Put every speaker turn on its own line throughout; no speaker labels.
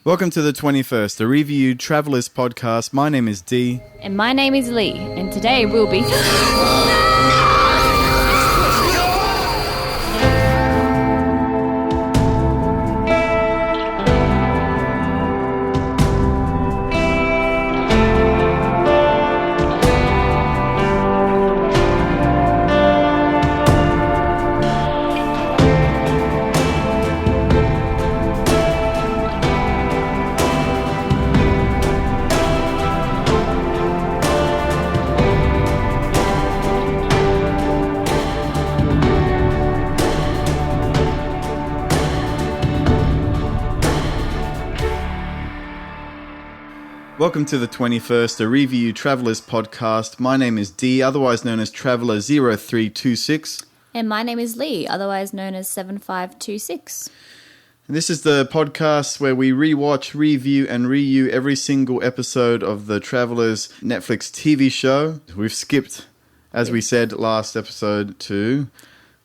Welcome to the 21st, a Review Travelers podcast. My name is Dee.
And my name is Lee, and today we'll be...
Welcome to the 21st, a Review Travelers podcast. My name is Dee, otherwise known as Traveller0326.
And my name is Lee, otherwise known as 7526.
And this is the podcast where we rewatch, review, and reuse every single episode of the Travelers Netflix TV show. We've skipped, as we said last episode, to...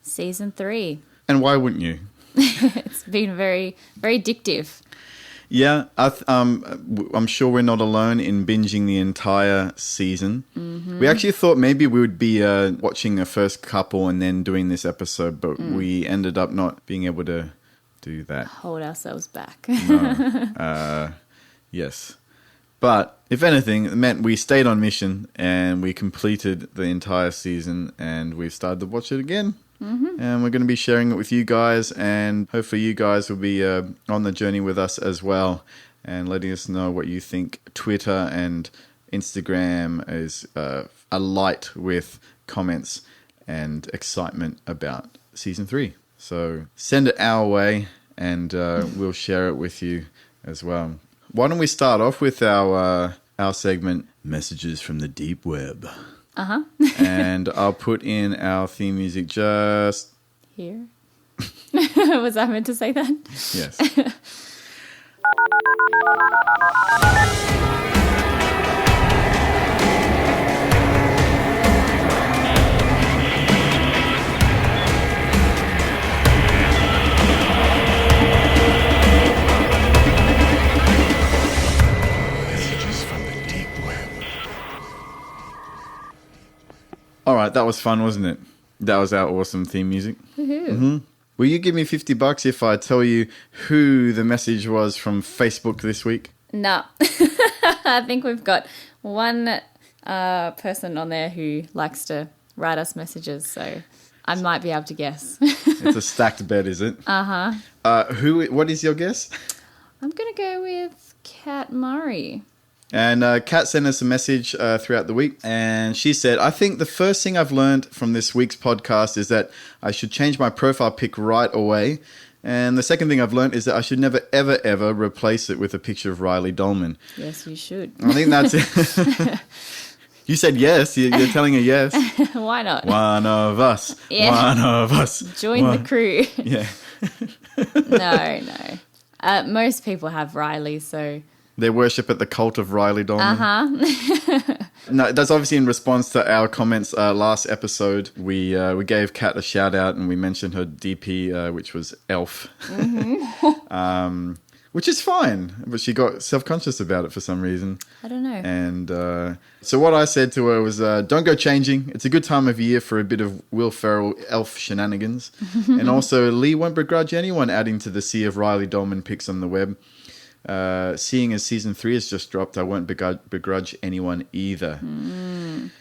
Season 3.
And why wouldn't you?
It's been very, very addictive.
Yeah, I'm sure we're not alone in binging the entire season. Mm-hmm. We actually thought maybe we would be watching the first couple and then doing this episode, but we ended up not being able to do that.
Hold ourselves back.
No. Yes. But if anything, it meant we stayed on mission and we completed the entire season and we've started to watch it again. Mm-hmm. And we're going to be sharing it with you guys, and hopefully you guys will be on the journey with us as well and letting us know what you think. Twitter and Instagram is alight with comments and excitement about Season 3. So send it our way and we'll share it with you as well. Why don't we start off with our segment, Messages from the Deep Web.
Uh-huh.
And I'll put in our theme music just...
Here? Was I meant to say that?
Yes. All right, that was fun, wasn't it? That was our awesome theme music. Mm-hmm. Will you give me $50 if I tell you who the message was from Facebook this week?
No. I think we've got one person on there who likes to write us messages, so I might be able to guess.
It's a stacked bet, is it? Uh-huh. What is your guess?
I'm going to go with Kat Murray.
And Kat sent us a message throughout the week, and she said, I think the first thing I've learned from this week's podcast is that I should change my profile pic right away. And the second thing I've learned is that I should never, ever, ever replace it with a picture of Riley Dolman.
Yes, you should.
I think that's it. You said yes. You're telling her yes.
Why not?
One of us.
Yeah.
One of us.
Join the crew.
Yeah.
No. Most people have Riley, so...
They worship at the cult of Riley Dolman.
Uh-huh.
No, that's obviously in response to our comments last episode. We gave Kat a shout out and we mentioned her DP, which was Elf. Mm-hmm. Which is fine, but she got self-conscious about it for some reason.
I don't know.
And so what I said to her was, don't go changing. It's a good time of year for a bit of Will Ferrell Elf shenanigans. And also, Lee won't begrudge anyone adding to the sea of Riley Dolman pics on the web. Seeing as Season 3 has just dropped, I won't begrudge anyone either. And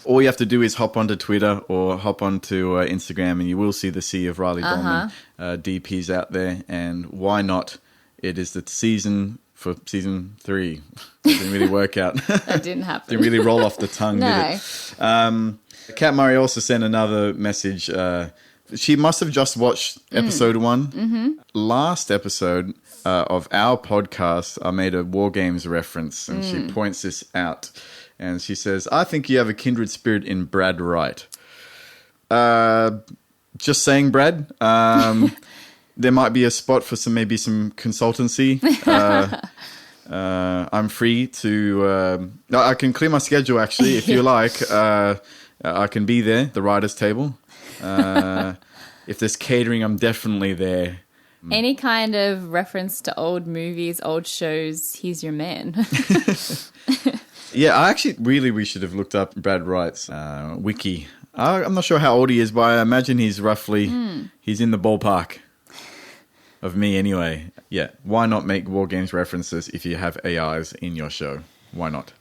all you have to do is hop onto Twitter or hop onto Instagram and you will see the sea of Riley Dolman DPs out there. And why not? It is the season for Season 3. It didn't really work out.
That didn't happen.
Didn't really roll off the tongue,
No.
did it? Kat Murray also sent another message. She must have just watched episode 1. Mm-hmm. Last episode of our podcast, I made a War Games reference, and she points this out. And she says, I think you have a kindred spirit in Brad Wright. Just saying, Brad. There might be a spot for maybe some consultancy. I'm free to... I can clear my schedule, actually, if you like. I can be there, the writer's table. If there's catering, I'm definitely there.
Any kind of reference to old movies, old shows, he's your man.
Yeah, we should have looked up Brad Wright's wiki. I'm not sure how old he is, but I imagine he's roughly, he's in the ballpark of me anyway. Yeah, why not make War Games references if you have AIs in your show? Why not?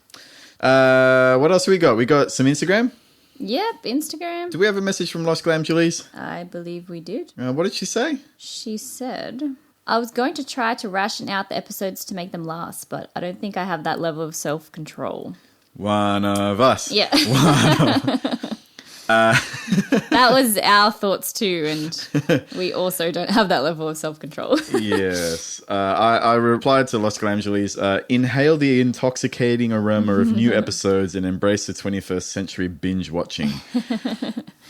What else we got? We got some Instagram.
Yep, Instagram.
Do we have a message from Lost Glam Julies?
I believe we did.
What did she say?
She said, I was going to try to ration out the episodes to make them last, but I don't think I have that level of self-control.
One of us.
Yeah. That was our thoughts too, and we also don't have that level of self-control.
Yes. I replied to Lost Glam Julies, inhale the intoxicating aroma of new episodes and embrace the 21st century binge watching.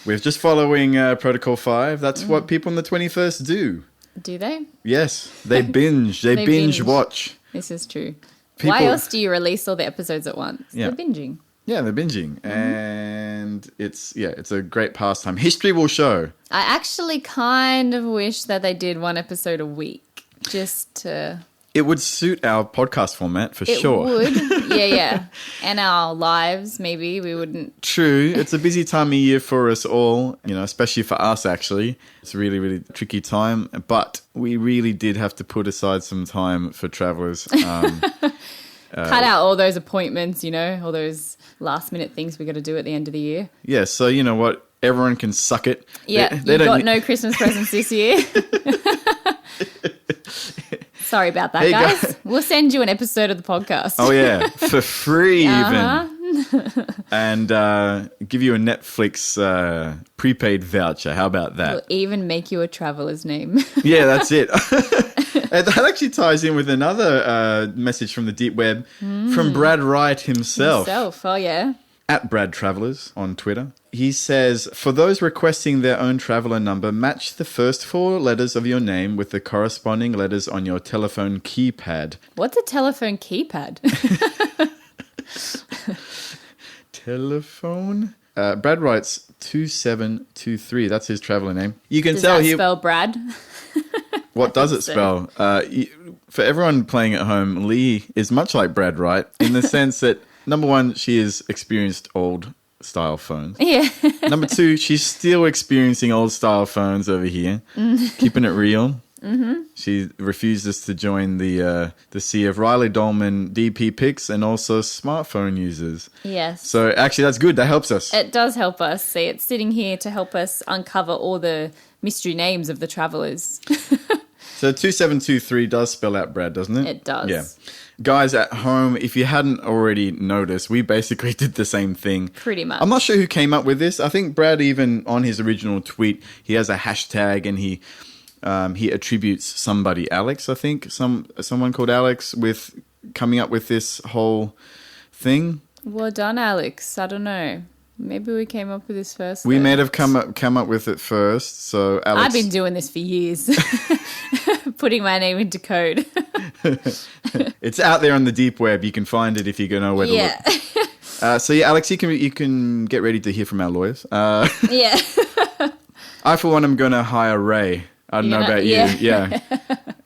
We're just following Protocol 5. That's what people in the 21st do.
Do they?
Yes. They binge. They binge watch.
This is true.
People-
Why else do you release all the episodes at once?
Yeah.
They're binging.
Yeah, they're binging. And it's a great pastime. History will show.
I actually kind of wish that they did one episode a week. Just to...
It would suit our podcast format for
It
sure.
would. Yeah. And our lives, maybe. We wouldn't...
True. It's a busy time of year for us all, especially for us, actually. It's a really, really tricky time. But we really did have to put aside some time for travelers.
Cut out all those appointments, all those last-minute things we got to do at the end of the year.
Yeah, so you know what? Everyone can suck it.
Yeah,
They
you've
don't
got
need-
no Christmas presents this year. Sorry about that,
Hey,
guys.
guys.
We'll send you an episode of the podcast.
Oh, yeah. For free,
Uh-huh.
even. And give you a Netflix prepaid voucher. How about that?
We'll even make you a traveler's name.
Yeah, that's it. And that actually ties in with another message from the deep web from Brad Wright himself.
Oh, yeah.
At Brad Travellers on Twitter. He says, for those requesting their own traveller number, match the first 4 letters of your name with the corresponding letters on your telephone keypad.
What's a telephone keypad?
Telephone? Brad writes 2723. That's his traveller name. You can
Does
tell
that
here.
spell Brad?
What does it spell? For everyone playing at home, Lee is much like Brad Wright in the sense that, number one, she has experienced old style phones.
Yeah.
Number 2, she's still experiencing old style phones over here, keeping it real. Mm-hmm. She refuses to join the sea of Riley Dolman DP pics and also smartphone users.
Yes.
So actually, that's good. That helps us.
It does help us. See, it's sitting here to help us uncover all the mystery names of the travellers.
So 2723 does spell out Brad, doesn't it?
It does.
Yeah. Guys at home, if you hadn't already noticed, we basically did the same thing.
Pretty much.
I'm not sure who came up with this. I think Brad, even on his original tweet, he has a hashtag and he attributes somebody, Alex, I think, someone called Alex, with coming up with this whole thing.
Well done, Alex. I don't know. Maybe we came up with this first.
We may have come up with it first. So Alex,
I've been doing this for years. Putting my name into code.
it's out there on the deep web. You can find it if you know where to look. So yeah, Alex, you can get ready to hear from our lawyers.
Yeah.
I, for one, am going to hire Ray. I don't know about you.
Yeah.
Yeah.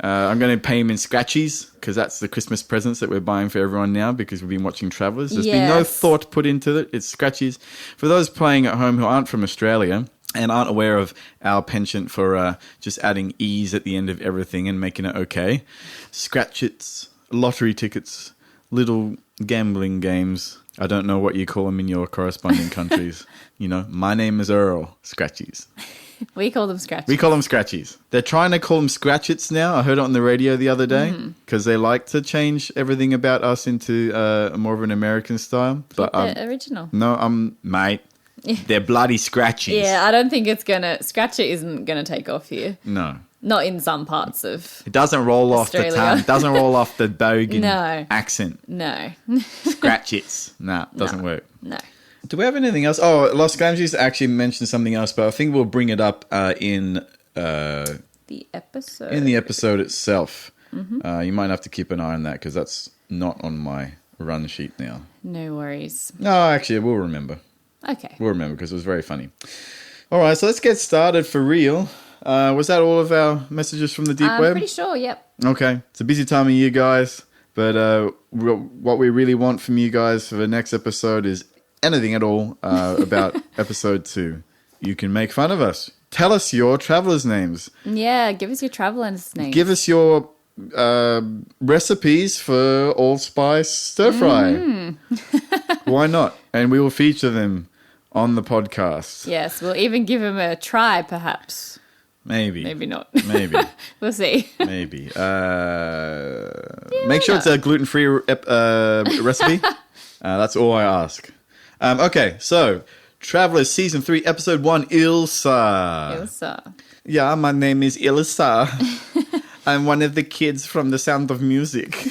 I'm going to pay him in scratchies because that's the Christmas presents that we're buying for everyone now because we've been watching Travellers. There's been no
Yes.
thought put into it. It's scratchies. For those playing at home who aren't from Australia and aren't aware of our penchant for just adding E's at the end of everything and making it okay, scratchits, lottery tickets, little gambling games. I don't know what you call them in your corresponding countries. My name is Earl. Scratchies.
We call them scratches.
We call them scratchies. They're trying to call them scratchits now. I heard it on the radio the other day because they like to change everything about us into more of an American style. But
The original.
no, mate. They're bloody scratchies.
Yeah, I don't think Scratcher isn't gonna take off here.
No.
Not in some parts of...
It doesn't roll off the
Australia.
tongue. It doesn't roll off the bogan
No.
accent.
No.
Scratchits. Nah, doesn't work.
No.
Do we have anything else? Oh, Los Gamges actually mentioned something else, but I think we'll bring it up in
The episode.
the episode itself. You might have to keep an eye on that because that's not on my run sheet now.
No worries.
No, actually, we'll remember.
Okay.
We'll remember because it was very funny. All right, so let's get started for real. Was that all of our messages from the deep
I'm
web?
pretty sure, yep.
Okay. It's a busy time of year, guys. But what we really want from you guys for the next episode is anything at all about episode 2. You can make fun of us. Tell us your travelers' names.
Yeah, give us your travelers' names.
Give us your recipes for allspice stir fry. Why not? And we will feature them on the podcast.
Yes, we'll even give them a try, perhaps.
Maybe.
Maybe not.
Maybe.
We'll see.
Maybe. Make sure it's a gluten-free recipe. That's all I ask. Okay, so Travelers Season 3, Episode 1, Ilsa.
Ilsa.
Yeah, my name is Ilsa. I'm one of the kids from The Sound of Music.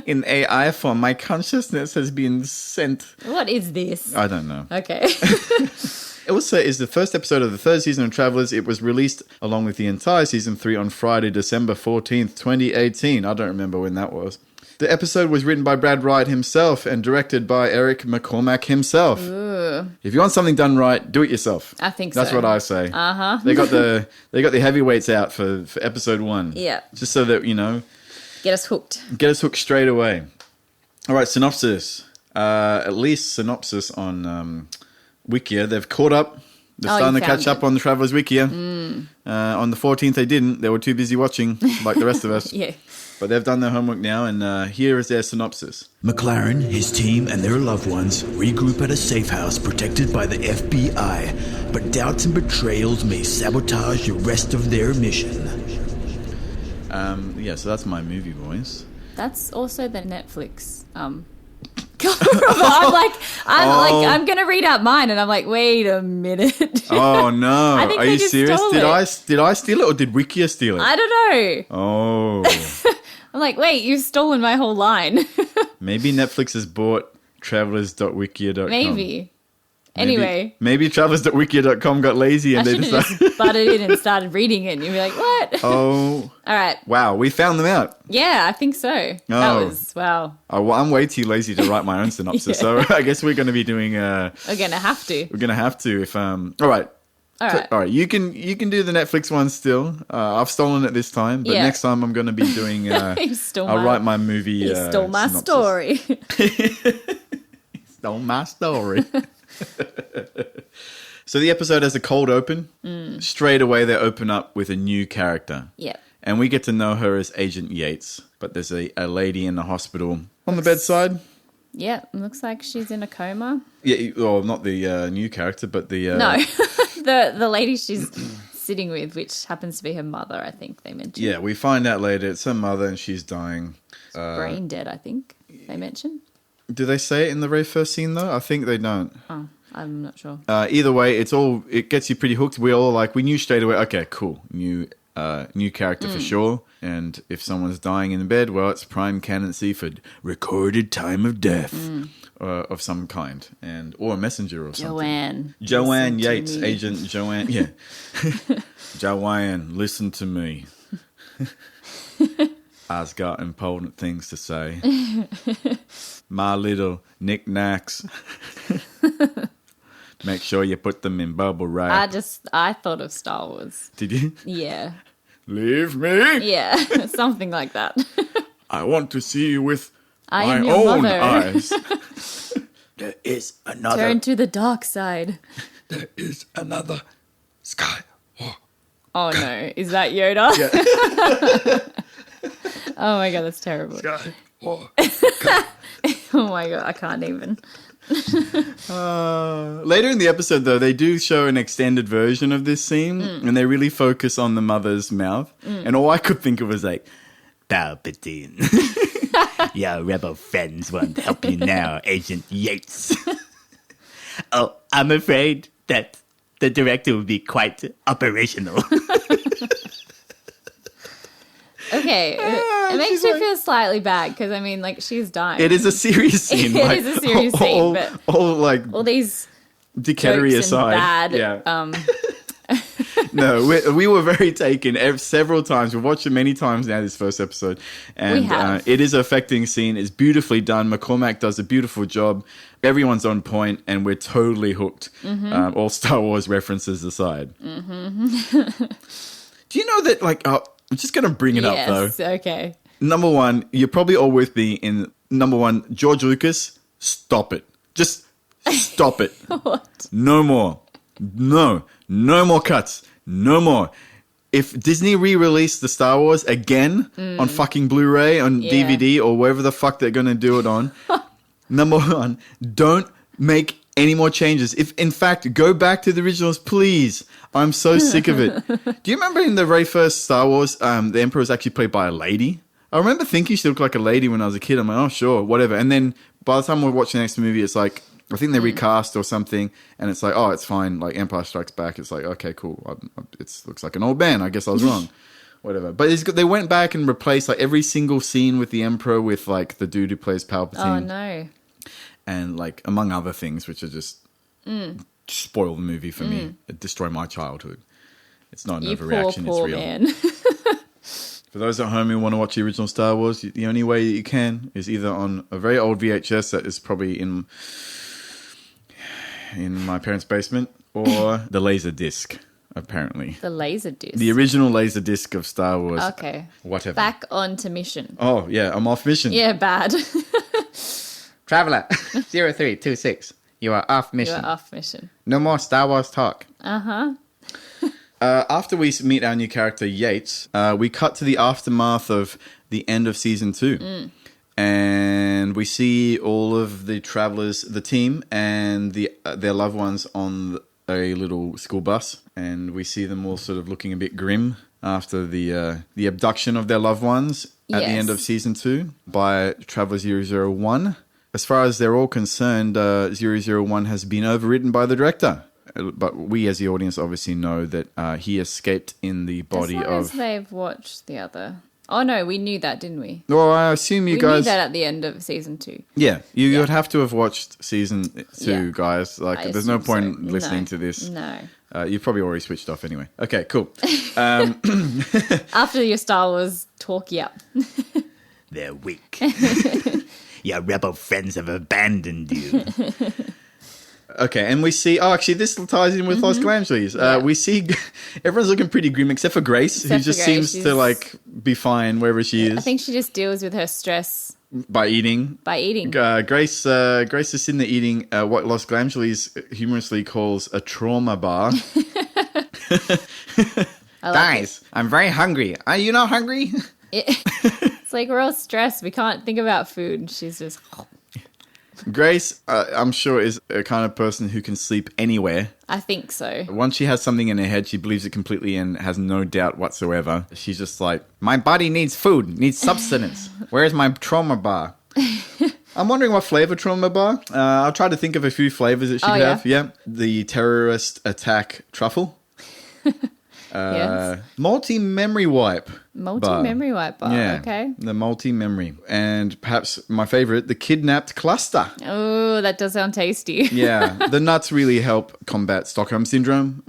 In AI form, my consciousness has been sent.
What is this?
I don't know.
Okay.
Ilsa is the first episode of the third season of Travelers. It was released along with the entire season 3 on Friday, December 14th, 2018. I don't remember when that was. The episode was written by Brad Wright himself and directed by Eric McCormack himself.
Ooh.
If you want something done right, do it yourself.
I think
That's
so.
what I say.
Uh-huh.
They got the heavyweights out for episode 1.
Yeah.
Just so that, you know,
Get us hooked.
get us hooked straight away. All right, synopsis. At least synopsis on Wikia. They've caught up. They're starting to catch up on the Travelers Wikia. On the 14th, they didn't. They were too busy watching, like the rest of us.
Yeah.
But they've done their homework now, and here is their synopsis.
McLaren, his team, and their loved ones regroup at a safe house protected by the FBI, but doubts and betrayals may sabotage the rest of their mission.
Yeah, so that's my movie voice.
That's also the Netflix. I'm gonna read out mine, and I'm like, wait a minute.
Oh no!
I think
Are
they
you
just
serious?
stole
Did I steal it or did Wikia steal it?
I don't know.
Oh,
I'm like, wait, you've stolen my whole line.
maybe Netflix has bought travelers.wikia.com.
Maybe. Anyway,
maybe travelers.wikia.com got lazy
I
and they
should have
decided.
just butted in and started reading it, and you'd be like, what?
Oh,
All right.
wow! We found them out.
Yeah, I think so. That
Oh.
was, wow.
Oh, well, I'm way too lazy to write my own synopsis, so I guess we're going to be doing.
We're gonna have to.
We're going to have to if All right.
All right.
All right, you can do the Netflix one still. I've stolen it this time, but
Yeah.
next time I'm going to be doing.
You stole
I'll
my,
write my movie.
you stole my
synopsis.
story.
Stole my story. So the episode has a cold open. Straight away, they open up with a new character.
Yeah.
And we get to know her as Agent Yates. But there's a lady in the hospital on the bedside.
Yeah, looks like she's in a coma.
Yeah, well, not the new character, but the...
No, the lady she's sitting with, which happens to be her mother, I think they mentioned.
Yeah, we find out later it's her mother and she's dying.
Brain dead, I think they mentioned.
Do they say it in the very first scene, though? I think they don't.
Oh, I'm not sure.
Either way, it gets you pretty hooked. We all we knew straight away, okay, cool, new character for sure. And if someone's dying in bed, well, it's prime candidacy for recorded time of death of some kind, or a messenger or something.
listen
Joanne
to
Yates,
me.
Agent Joanne. Yeah, Joanne, listen to me. I've got important things to say. My little knickknacks. Make sure you put them in bubble wrap.
I thought of Star Wars.
Did you?
Yeah.
Leave me.
Yeah, something like that.
I want to see you with
I
my
am your
own
mother.
eyes.
There is another.
Turn to the dark side.
There is another sky.
Oh no, is that Yoda? Oh my god, that's terrible.
Sky.
Oh my god, I can't even.
Later in the episode, though, they do show an extended version of this scene, and they really focus on the mother's mouth. And all I could think of was like, Palpatine. Your rebel friends won't help you now, Agent Yates. Oh, I'm afraid that the director will be quite operational.
Okay, it makes me feel slightly bad because I mean, like, she's dying.
It is a serious scene.
It is a serious scene, but
all like
all these
dickheadery
jokes
aside,
and bad.
yeah. No, we were very taken several times. We've watched it many times now, this first episode. And
We have.
it is an affecting scene. It's beautifully done. McCormack does a beautiful job. Everyone's on point, and we're totally hooked. All Star Wars references aside. Mm-hmm. Do you know that, like, I'm just going to bring it up, though.
Yes, okay.
Number one, you're probably all with me in number one, George Lucas, stop it. Just stop it.
What?
No more. No more cuts. No more. If Disney re-released the Star Wars again on fucking Blu-ray, on
Yeah.
DVD, or wherever the fuck they're going to do it on, number one, don't make any more changes. If, in fact, go back to the originals, please. I'm so sick of it. Do you remember in the very first Star Wars, the Emperor was actually played by a lady? I remember thinking she looked like a lady when I was a kid. I'm like, oh, sure, whatever. And then by the time we're watching the next movie, it's like, I think they recast or something, and it's like, oh, it's fine. Like Empire Strikes Back, it's like, okay, cool. It looks like an old man. I guess I was wrong. Whatever. But they went back and replaced like every single scene with the Emperor with like the dude who plays Palpatine.
Oh, no.
And like among other things, which are just spoil the movie for me. It destroy my childhood. It's not an
You
overreaction.
poor
It's real.
man.
For those at home who want to watch the original Star Wars, the only way that you can is either on a very old VHS that is probably in my parents' basement, or the laser disc, apparently.
The laser disc.
The original laser disc of Star Wars.
Okay.
Whatever.
Back onto mission.
Oh, yeah, I'm off mission.
Yeah, bad.
Traveler 0326, you are off
You
mission.
are off mission.
No more Star Wars talk.
Uh-huh.
After we meet our new character, Yates, we cut to the aftermath of the end of Season 2. And we see all of the travelers, the team, and their loved ones on a little school bus. And we see them all sort of looking a bit grim after the abduction of their loved ones at the end of
Yes.
Season 2 by Traveler 001. As far as they're all concerned, 001 has been overwritten by the director. But we, as the audience, obviously know that he escaped in the body
as long as
of...
they've watched the other. Oh, no, we knew that, didn't we?
Well, I assume you
We
guys...
knew that at the end of season 2.
Yeah, you would have to have watched Season 2,
Yeah.
guys. Like,
I
there's no
assume
point
so.
listening
No.
to this.
No.
You've probably already switched off anyway. Okay, cool.
After your Star Wars talk, yep.
They're weak. Your rebel friends have abandoned you.
Okay, and we see... Oh, actually, this ties in with Los Glamsleys.
Yeah.
We see everyone's looking pretty grim, except for Grace, who
Except for
just
Grace,
seems to, like, be fine wherever she is
I think she just deals with her stress
by eating.
by eating.
Grace is sitting there eating what Los Glamsleys humorously calls a trauma bar.
I like
Guys, I'm very hungry. Are you not hungry?
It's like we're all stressed. We can't think about food. And she's just...
Grace, I'm sure, is a kind of person who can sleep anywhere.
I think so.
Once she has something in her head, she believes it completely and has no doubt whatsoever. She's just like,
My body needs food, needs substance. Where's my trauma bar?
I'm wondering what flavor trauma bar. I'll try to think of a few flavors that she could
yeah?
have. Yeah, the terrorist attack truffle.
Yes.
Multi-memory wipe.
Multi-memory wipe bar.
Yeah,
Okay.
the multi-memory. And perhaps my favorite, the kidnapped cluster.
Oh, that does sound tasty.
Yeah, the nuts really help combat Stockholm Syndrome.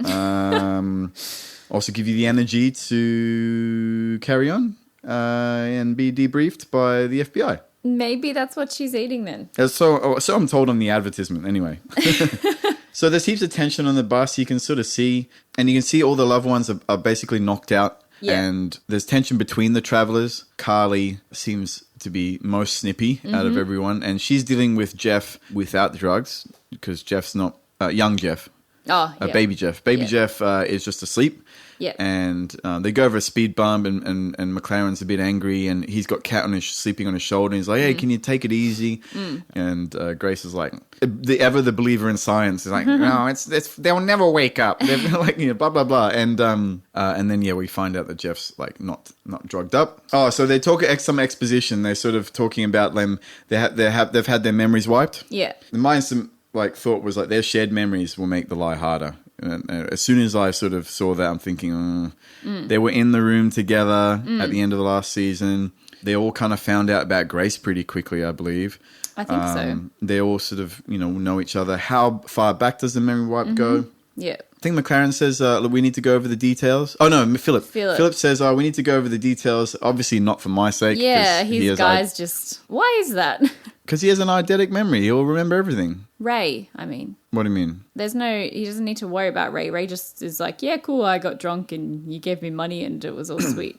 Also give you the energy to carry on and be debriefed by the FBI.
Maybe that's what she's eating then.
So I'm told on the advertisement anyway. So there's heaps of tension on the bus. You can sort of see, and you can see all the loved ones are basically knocked out.
Yeah.
And there's tension between the travelers. Carly seems to be most snippy out of everyone. And she's dealing with Jeff without the drugs because Jeff's not, young Jeff,
Oh, yeah.
baby Jeff. Baby
Yeah.
Jeff is just asleep.
Yeah.
And they go over a speed bump and McLaren's a bit angry and he's got Kat sleeping on his shoulder and he's like, hey, can you take it easy? And Grace is like, the believer in science is like, no, they'll never wake up. They're like, blah, blah, blah. And then, we find out that Jeff's like not drugged up. Oh, so they talk some exposition. They're sort of talking about them. They've had their memories wiped.
Yeah.
My thought was like their shared memories will make the lie harder. And as soon as I sort of saw that, I'm thinking, they were in the room together at the end of the last season. They all kind of found out about Grace pretty quickly, I believe.
I think so.
They all sort of, know each other. How far back does the memory wipe go?
Yeah.
think McLaren says, look, we need to go over the details. Oh, no, Philip. Philip says, we need to go over the details. Obviously not for my sake.
Yeah, his guy's just... Why is that?
Because he has an eidetic memory. He'll remember everything.
Ray, I mean.
What do you mean?
He doesn't need to worry about Ray. Ray just is like, yeah, cool, I got drunk and you gave me money and it was all sweet.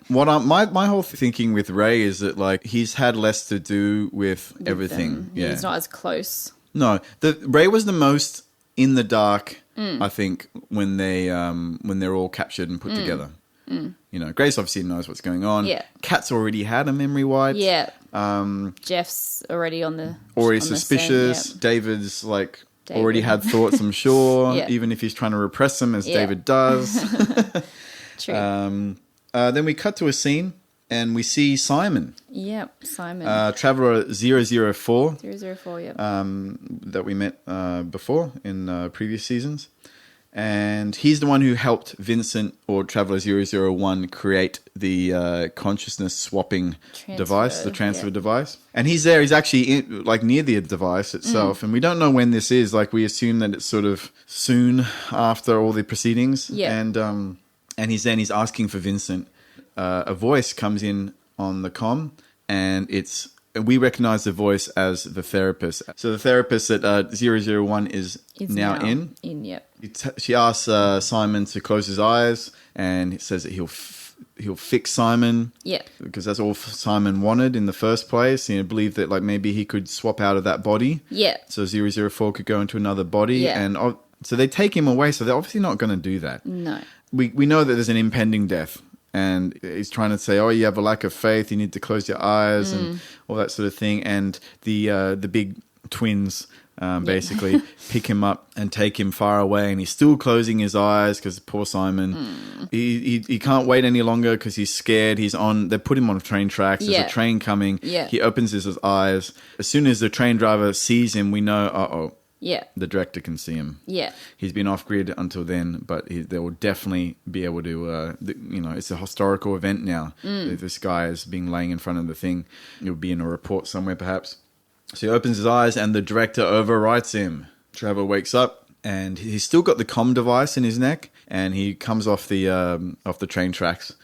My whole thinking with Ray is that, like, he's had less to do with everything.
Yeah. He's not as close.
No, Ray was the most in the dark, I think, when they're all captured and put together. You know, Grace obviously knows what's going on.
Yeah.
Kat's already had a memory wipe.
Yeah. Jeff's already on the...
Already suspicious.
Scene, yeah.
David's, like, already had thoughts, I'm sure, even if he's trying to repress them, as David does.
True.
Then we cut to a scene, and we see Simon.
Yep, Simon.
Traveller 004.
004, yep.
That we met before in previous seasons. And he's the one who helped Vincent, or Traveller 001, create the consciousness swapping device, the transfer device. And he's there. He's actually near the device itself. And we don't know when this is. Like, we assume that it's sort of soon after all the proceedings.
Yeah.
And he's asking for Vincent. A voice comes in on the comm, and we recognize the voice as the therapist. So the therapist at 001 is now in.
Yep.
She asks Simon to close his eyes, and it says that he'll fix Simon.
Yeah. Because
that's all Simon wanted in the first place. He believed that, like, maybe he could swap out of that body.
Yeah.
So 004 could go into another body.
Yeah.
And so they take him away. So they're obviously not going to do that.
No.
We know that there's an impending death. And he's trying to say, oh, you have a lack of faith. You need to close your eyes and all that sort of thing. And the big twins basically pick him up and take him far away. And he's still closing his eyes because poor Simon. He can't wait any longer because he's scared. They put him on train tracks. There's a train coming.
Yeah.
He opens his eyes. As soon as the train driver sees him, we know, uh-oh.
Yeah.
The director can see him.
Yeah.
He's been off grid until then, but they will definitely be able to, it's a historical event now. This guy is being laying in front of the thing. It will be in a report somewhere perhaps. So he opens his eyes and the director overwrites him. Trevor wakes up and he's still got the comm device in his neck, and he comes off the train tracks.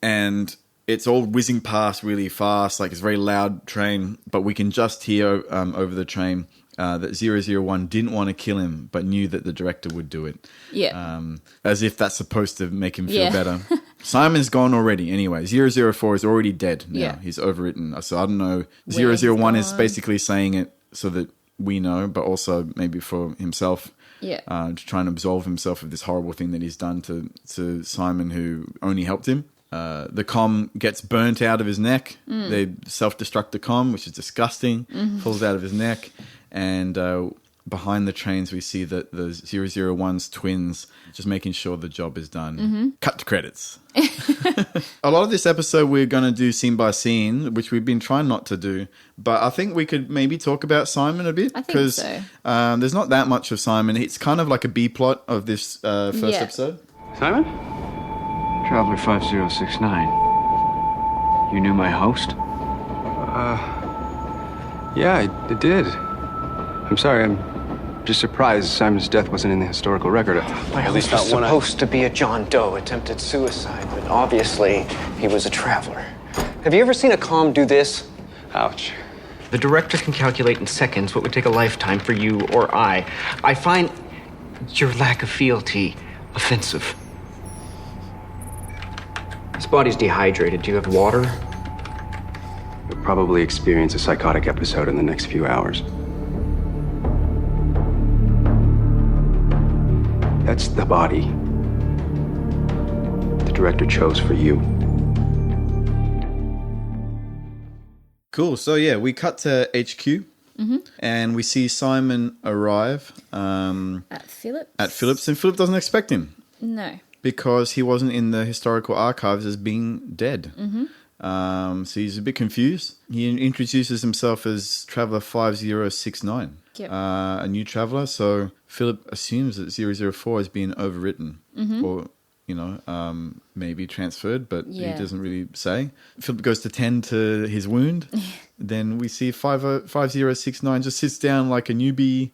And it's all whizzing past really fast, like it's a very loud train, but we can just hear over the train that 001 didn't want to kill him, but knew that the director would do it.
Yeah.
As if that's supposed to make him feel better. Simon's gone already anyway. 004 is already dead now.
Yeah.
He's overwritten. So I don't know.
Where
001 is basically saying it so that we know, but also maybe for himself.
Yeah.
To try and absolve himself of this horrible thing that he's done to Simon, who only helped him. The comm gets burnt out of his neck. They self-destruct the comm, which is disgusting. Falls out of his neck. And behind the trains, we see that the 001's twins just making sure the job is done. Cut to credits. A lot of this episode we're going to do scene by scene, which we've been trying not to do. But I think we could maybe talk about Simon a bit.
I think so.
There's not that much of Simon. It's kind of like a B-plot of this first episode.
Simon? Traveler 5069. You knew my host?
Yeah, I did. I'm sorry, I'm just surprised Simon's death wasn't in the historical record.
My host was supposed to be a John Doe, attempted suicide, but obviously he was a traveler. Have you ever seen a comm do this?
Ouch.
The director can calculate in seconds what would take a lifetime for you or I. I find your lack of fealty offensive. This body's dehydrated. Do you have water?
You'll probably experience a psychotic episode in the next few hours. That's the body the director chose for you.
Cool. So, yeah, we cut to HQ and we see Simon arrive
At Phillips.
And Philip doesn't expect him
No.
because he wasn't in the historical archives as being dead. So he's a bit confused. He introduces himself as Traveller 5069, a new traveller. So Philip assumes that 004 has been overwritten or, maybe transferred, but he doesn't really say. Philip goes to tend to his wound. Then we see 5069 just sits down like a newbie.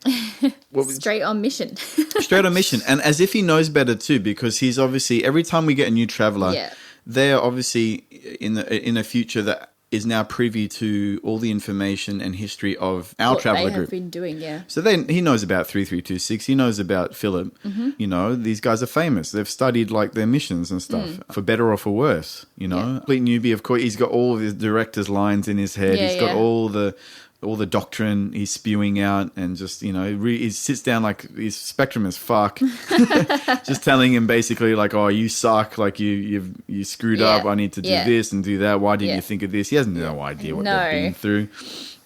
Straight on mission.
straight on mission, and as if he knows better too, because he's obviously every time we get a new traveler,
Yeah.
they are obviously in a future that is now privy to all the information and history of our
What
traveler
they
group.
have been doing, yeah.
So then he knows about 3326. He knows about Philip.
Mm-hmm.
You know, these guys are famous. They've studied like their missions and stuff, for better or for worse. You know,
Yeah.
complete newbie. Of course, he's got all of his director's lines in his head.
Yeah,
He's got
yeah.
all the doctrine he's spewing out, and just he sits down like his spectrum is fuck, just telling him basically like, oh, you suck, like you screwed
Yeah,
up. I need to do
yeah.
this and do that. Why didn't
Yeah.
you think of this? He has no idea what
No.
they've been through.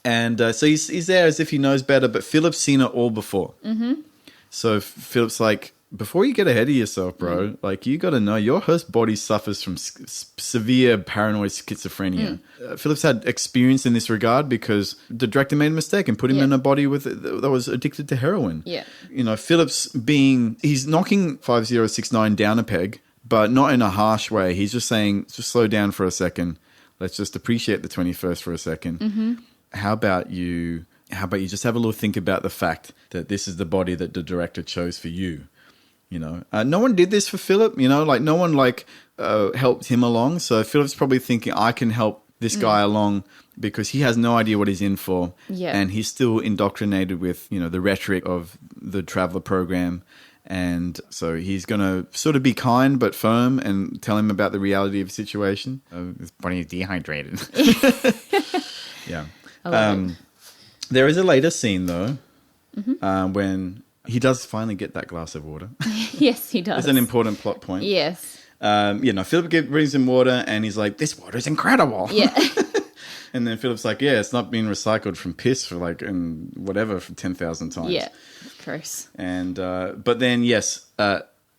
And so he's there as if he knows better, but Philip's seen it all before. Mm-hmm. So Philip's like, before you get ahead of yourself, bro, like you got to know your host body suffers from severe paranoid schizophrenia. Philip's had experience in this regard because the director made a mistake and put him
Yeah.
in a body that was addicted to heroin.
Yeah.
You know, he's knocking 5069 down a peg, but not in a harsh way. He's just saying, just slow down for a second. Let's just appreciate the 21st for a second. Mm-hmm. How about you just have a little think about the fact that this is the body that the director chose for you? You know, no one did this for Philip, you know, like no one helped him along. So Philip's probably thinking, I can help this guy along because he has no idea what he's in for.
Yeah.
And he's still indoctrinated with, the rhetoric of the Traveller program. And so he's going to sort of be kind but firm and tell him about the reality of the situation. His body is dehydrated. Yeah. There is a later scene, though, when he does finally get that glass of water.
Yes, he does.
It's an important plot point.
Yes.
Philip brings him water, and he's like, this water is incredible.
Yeah.
And then Philip's like, yeah, it's not been recycled from piss for and whatever for 10,000 times.
Yeah. Gross.
And but then yes,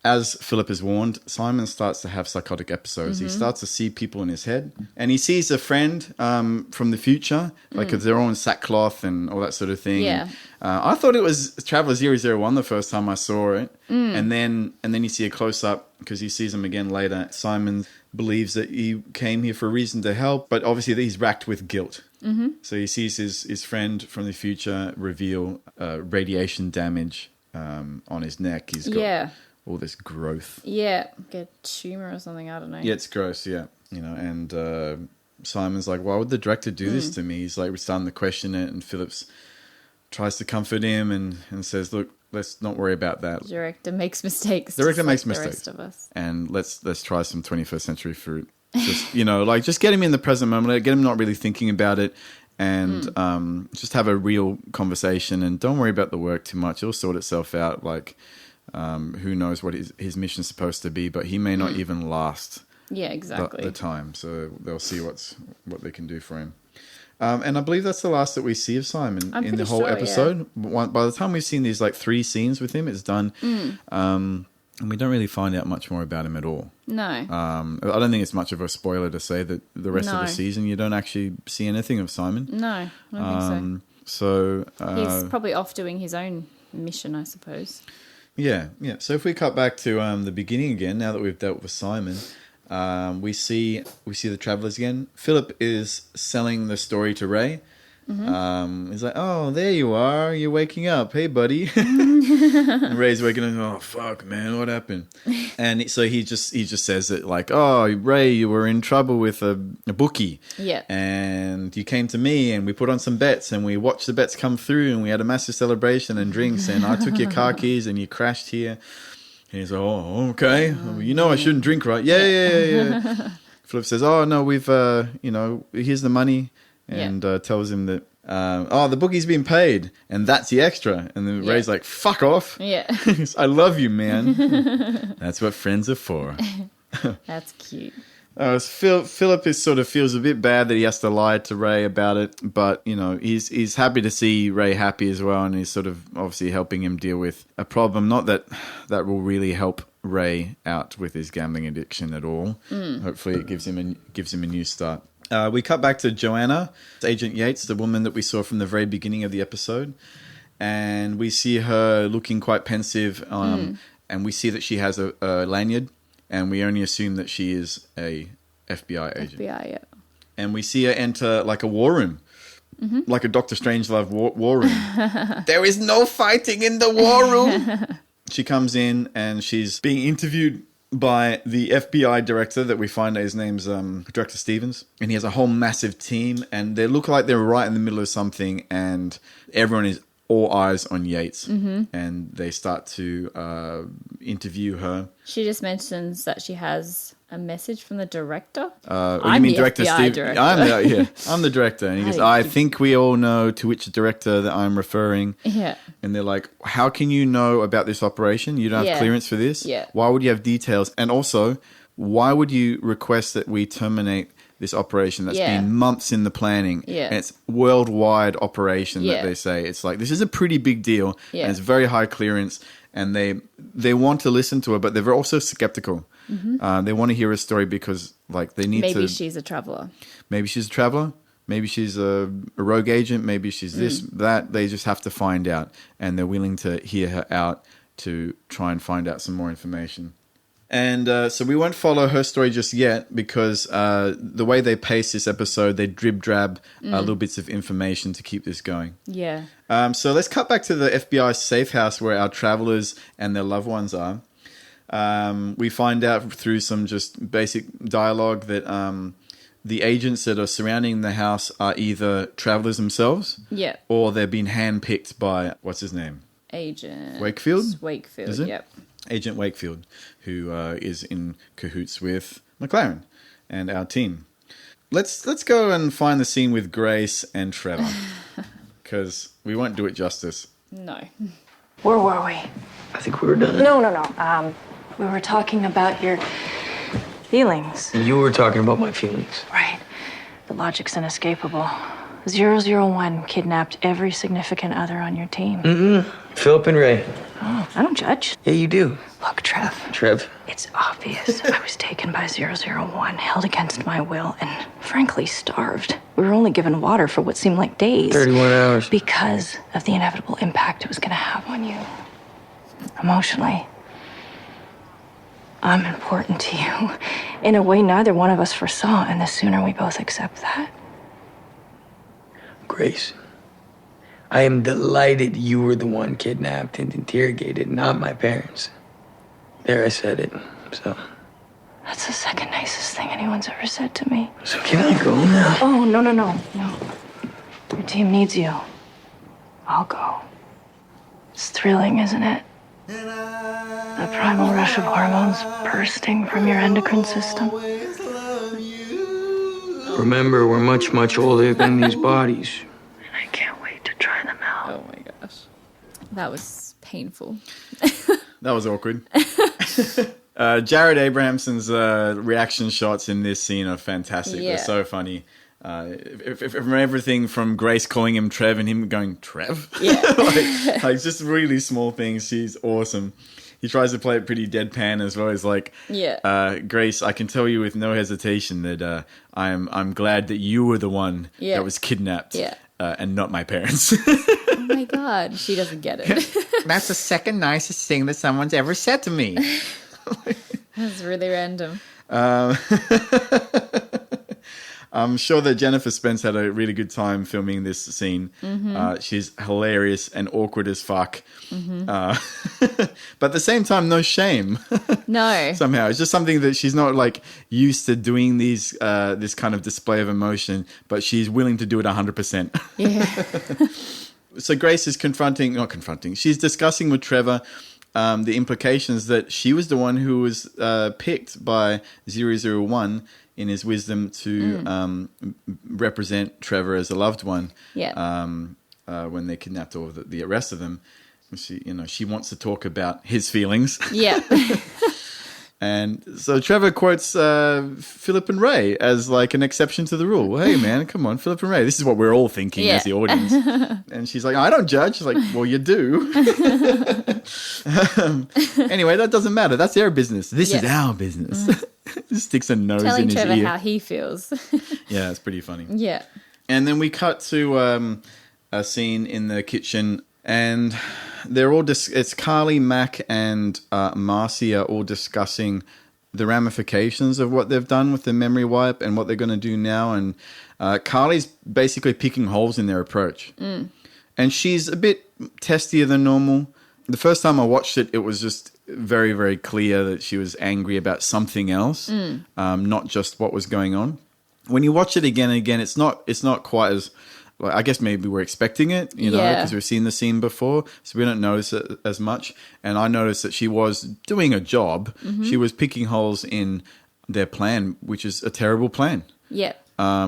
as Philip is warned, Simon starts to have psychotic episodes. He starts to see people in his head, and he sees a friend from the future, like they're all in sackcloth and all that sort of thing.
Yeah.
I thought it was Traveller 001 the first time I saw it, and then you see a close up because he sees him again later. Simon believes that he came here for a reason to help, but obviously he's racked with guilt. Mm-hmm. So he sees his friend from the future reveal radiation damage on his neck. He's got all this growth.
Yeah. Get a tumor or something, I don't know.
Yeah, it's gross, yeah. And Simon's like, why would the director do this to me? He's like, we're starting to question it, and Phillips tries to comfort him and says, look, let's not worry about that.
Director makes mistakes.
Director
just
makes
like
mistakes.
The rest of us.
And let's try some 21st century fruit. Just, just get him in the present moment, get him not really thinking about it, and just have a real conversation, and don't worry about the work too much. It'll sort itself out. Like, who knows what his mission's supposed to be, but he may not even last
Yeah, exactly.
the time. So they'll see what they can do for him. And I believe that's the last that we see of Simon
I'm
in the
pretty
whole
sure,
episode. By the time we've seen these 3 scenes with him, it's done. And we don't really find out much more about him at all.
No.
I don't think it's much of a spoiler to say that the rest of the
No.
season you don't actually see anything of Simon.
No, I don't think
So
so. He's probably off doing his own mission, I suppose.
yeah. So if we cut back to the beginning again, now that we've dealt with Simon, we see the Travelers again. Philip is selling the story to Ray. He's like, oh, there you are. You're waking up. Hey, buddy. And Ray's waking up. Oh, fuck, man. What happened? And so he just says it like, oh, Ray, you were in trouble with a bookie.
Yeah.
And you came to me and we put on some bets and we watched the bets come through and we had a massive celebration and drinks and I took your car keys and you crashed here. And he's like, oh, okay. I shouldn't drink, right? Yeah. Philip says, oh, no, we've, here's the money. And tells him that, the bookie's been paid, and that's the extra. And then Ray's like, fuck off.
Yeah.
I love you, man. That's what friends are for.
That's cute.
Philip feels a bit bad that he has to lie to Ray about it, but, he's happy to see Ray happy as well, and he's sort of obviously helping him deal with a problem. Not that will really help Ray out with his gambling addiction at all. Hopefully it gives him a new start. We cut back to Joanna, Agent Yates, the woman that we saw from the very beginning of the episode. And we see her looking quite pensive. And we see that she has a lanyard. And we only assume that she is a FBI agent.
FBI, yeah.
And we see her enter like a war room. like a Doctor Strangelove war room. There is no fighting in the war room. She comes in and she's being interviewed by the FBI director that we find his name's Director Stevens. And he has a whole massive team and they look like they're right in the middle of something and everyone is all eyes on Yates. And they start to interview her.
She just mentions that she has a message from the director.
You mean Director
FBI
Steve?
director.
I'm the director. And he goes, I think we all know to which director that I'm referring.
Yeah.
And they're like, how can you know about this operation? You don't have clearance for this?
Yeah.
Why would you have details? And also, why would you request that we terminate this operation that's been months in the planning?
Yeah.
And it's worldwide operation that
Yeah.
they say. It's like, this is a pretty big deal.
Yeah.
And it's very high clearance. And they want to listen to her, but they're also skeptical. They want to hear a story because like they need to...
Maybe she's a traveler.
Maybe she's a traveler. Maybe she's a rogue agent. Maybe she's this, that. They just have to find out. And they're willing to hear her out to try and find out some more information. And so we won't follow her story just yet because the way they pace this episode, they drib-drab little bits of information to keep this going.
Yeah.
So let's cut back to the FBI safe house where our travelers and their loved ones are. We find out through some just basic dialogue that the agents that are surrounding the house are either travelers themselves or they've been handpicked by, what's his name?
Agent
Wakefield?
Wakefield,
Is it?
yep.
Agent Wakefield, who is in cahoots with McLaren and our team. Let's go and find the scene with Grace and Trevor because we won't do it justice.
No.
Where were we?
I think we were done.
No. We were talking about your feelings.
You were talking about my feelings.
Right. The logic's inescapable. 001 kidnapped every significant other on your team.
Philip and Ray.
Oh, I don't judge.
Yeah, you do.
Look,
Trev.
it's obvious I was taken by 001, held against my will, and frankly starved. We were only given water for what seemed like days.
31 hours.
Because of the inevitable impact it was going to have on you. Emotionally. I'm important to you in a way neither one of us foresaw, and the sooner we both accept that.
Grace, I am delighted you were the one kidnapped and interrogated, not my parents. There, I said it, so.
That's the second nicest thing anyone's ever said to me.
So can I go now?
Oh, no. Your team needs you. I'll go. It's thrilling, isn't it? The primal rush of hormones bursting from your endocrine system.
Remember, we're much, much older than these bodies.
And I can't wait to try them out.
Oh my gosh. That was painful.
That was awkward. Jared Abrahamson's reaction shots in this scene are fantastic.
Yeah.
They're so funny. From everything from Grace calling him Trev and him going, Trev?
Yeah.
like just really small things. She's awesome. He tries to play it pretty deadpan as well. He's like, Grace, I can tell you with no hesitation that I'm glad that you were the one that was kidnapped and not my parents.
Oh my God. She doesn't get it.
That's the second nicest thing that someone's ever said to me.
That's really random.
I'm sure that Jennifer Spence had a really good time filming this scene. She's hilarious and awkward as fuck. But at the same time, no shame.
No.
Somehow. It's just something that she's not like used to doing these this kind of display of emotion, but she's willing to do it 100%.
Yeah.
So Grace is she's discussing with Trevor the implications that she was the one who was picked by 001 in his wisdom to represent Trevor as a loved one.
Yeah.
When they kidnapped all of the rest of them, she wants to talk about his feelings.
Yeah.
And so Trevor quotes Philip and Ray as like an exception to the rule. Well, hey man, come on, Philip and Ray. This is what we're all thinking as the audience. And she's like, I don't judge. She's like, well, you do. Anyway, that doesn't matter. That's their business. This is our business. Sticks a nose
Telling
in his
Trevor
ear.
how he feels.
Yeah, it's pretty funny.
Yeah.
And then we cut to a scene in the kitchen, and they're all it's Carly, Mac, and Marcy are all discussing the ramifications of what they've done with the memory wipe and what they're going to do now. And Carly's basically picking holes in their approach. And she's a bit testier than normal. The first time I watched it, it was just very, very clear that she was angry about something else, not just what was going on. When you watch it again and again, it's not quite as... Like, I guess maybe we're expecting it, you know, because we've seen the scene before, so we don't notice it as much. And I noticed that she was doing a job. She was picking holes in their plan, which is a terrible plan.
Yeah.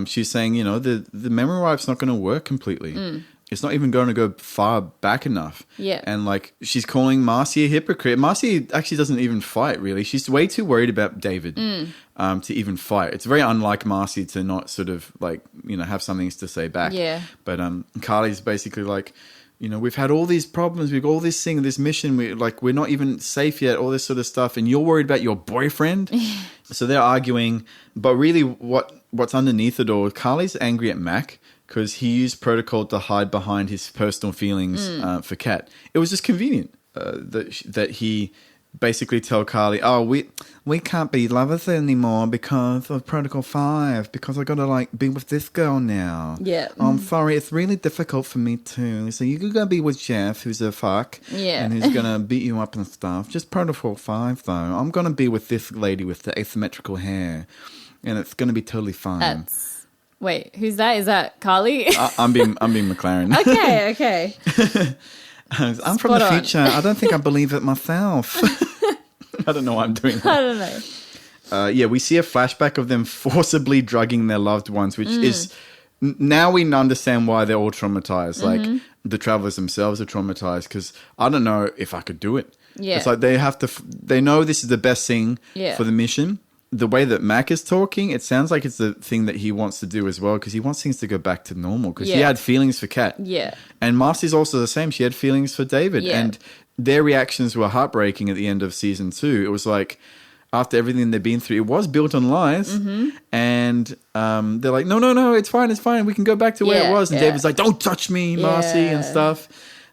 She's saying, you know, the memory wipe's not going to work completely. It's not even going to go far back enough.
Yeah.
And, like, she's calling Marcy a hypocrite. Marcy actually doesn't even fight, really. She's way too worried about David to even fight. It's very unlike Marcy to not sort of, like, you know, have something to say back.
Yeah.
But Carly's basically like, you know, we've had all these problems. We've got all this thing, this mission. We're not even safe yet, all this sort of stuff. And you're worried about your boyfriend? So they're arguing. But really what's underneath it all, Carly's angry at Mac because he used protocol to hide behind his personal feelings for Kat. It was just convenient that he basically tell Carly, oh, we can't be lovers anymore because of Protocol 5, because I got to, like, be with this girl now.
Yeah.
Oh, I'm sorry, it's really difficult for me too. So you're going to be with Jeff, who's a fuck,
Yeah.
and who's going to beat you up and stuff. Just Protocol 5, though. I'm going to be with this lady with the asymmetrical hair, and it's going to be totally fine.
Wait, who's that? Is that Carly?
I'm being McLaren.
Okay.
I'm from the future. I don't think I believe it myself. I don't know why I'm doing that.
I don't know.
Yeah, we see a flashback of them forcibly drugging their loved ones, which is... Now we understand why they're all traumatized. Like, the travelers themselves are traumatized because I don't know if I could do it.
Yeah.
It's like they have to... They know this is the best thing
Yeah.
for the mission. The way that Mac is talking, it sounds like it's the thing that he wants to do as well because he wants things to go back to normal because he
Yeah.
had feelings for Kat.
Yeah.
And Marcy's also the same. She had feelings for David.
Yeah.
And their reactions were heartbreaking at the end of season 2. It was like, after everything they've been through, it was built on lies. And they're like, no, it's fine. We can go back to where it was. And David's like, don't touch me, Marcy, and stuff.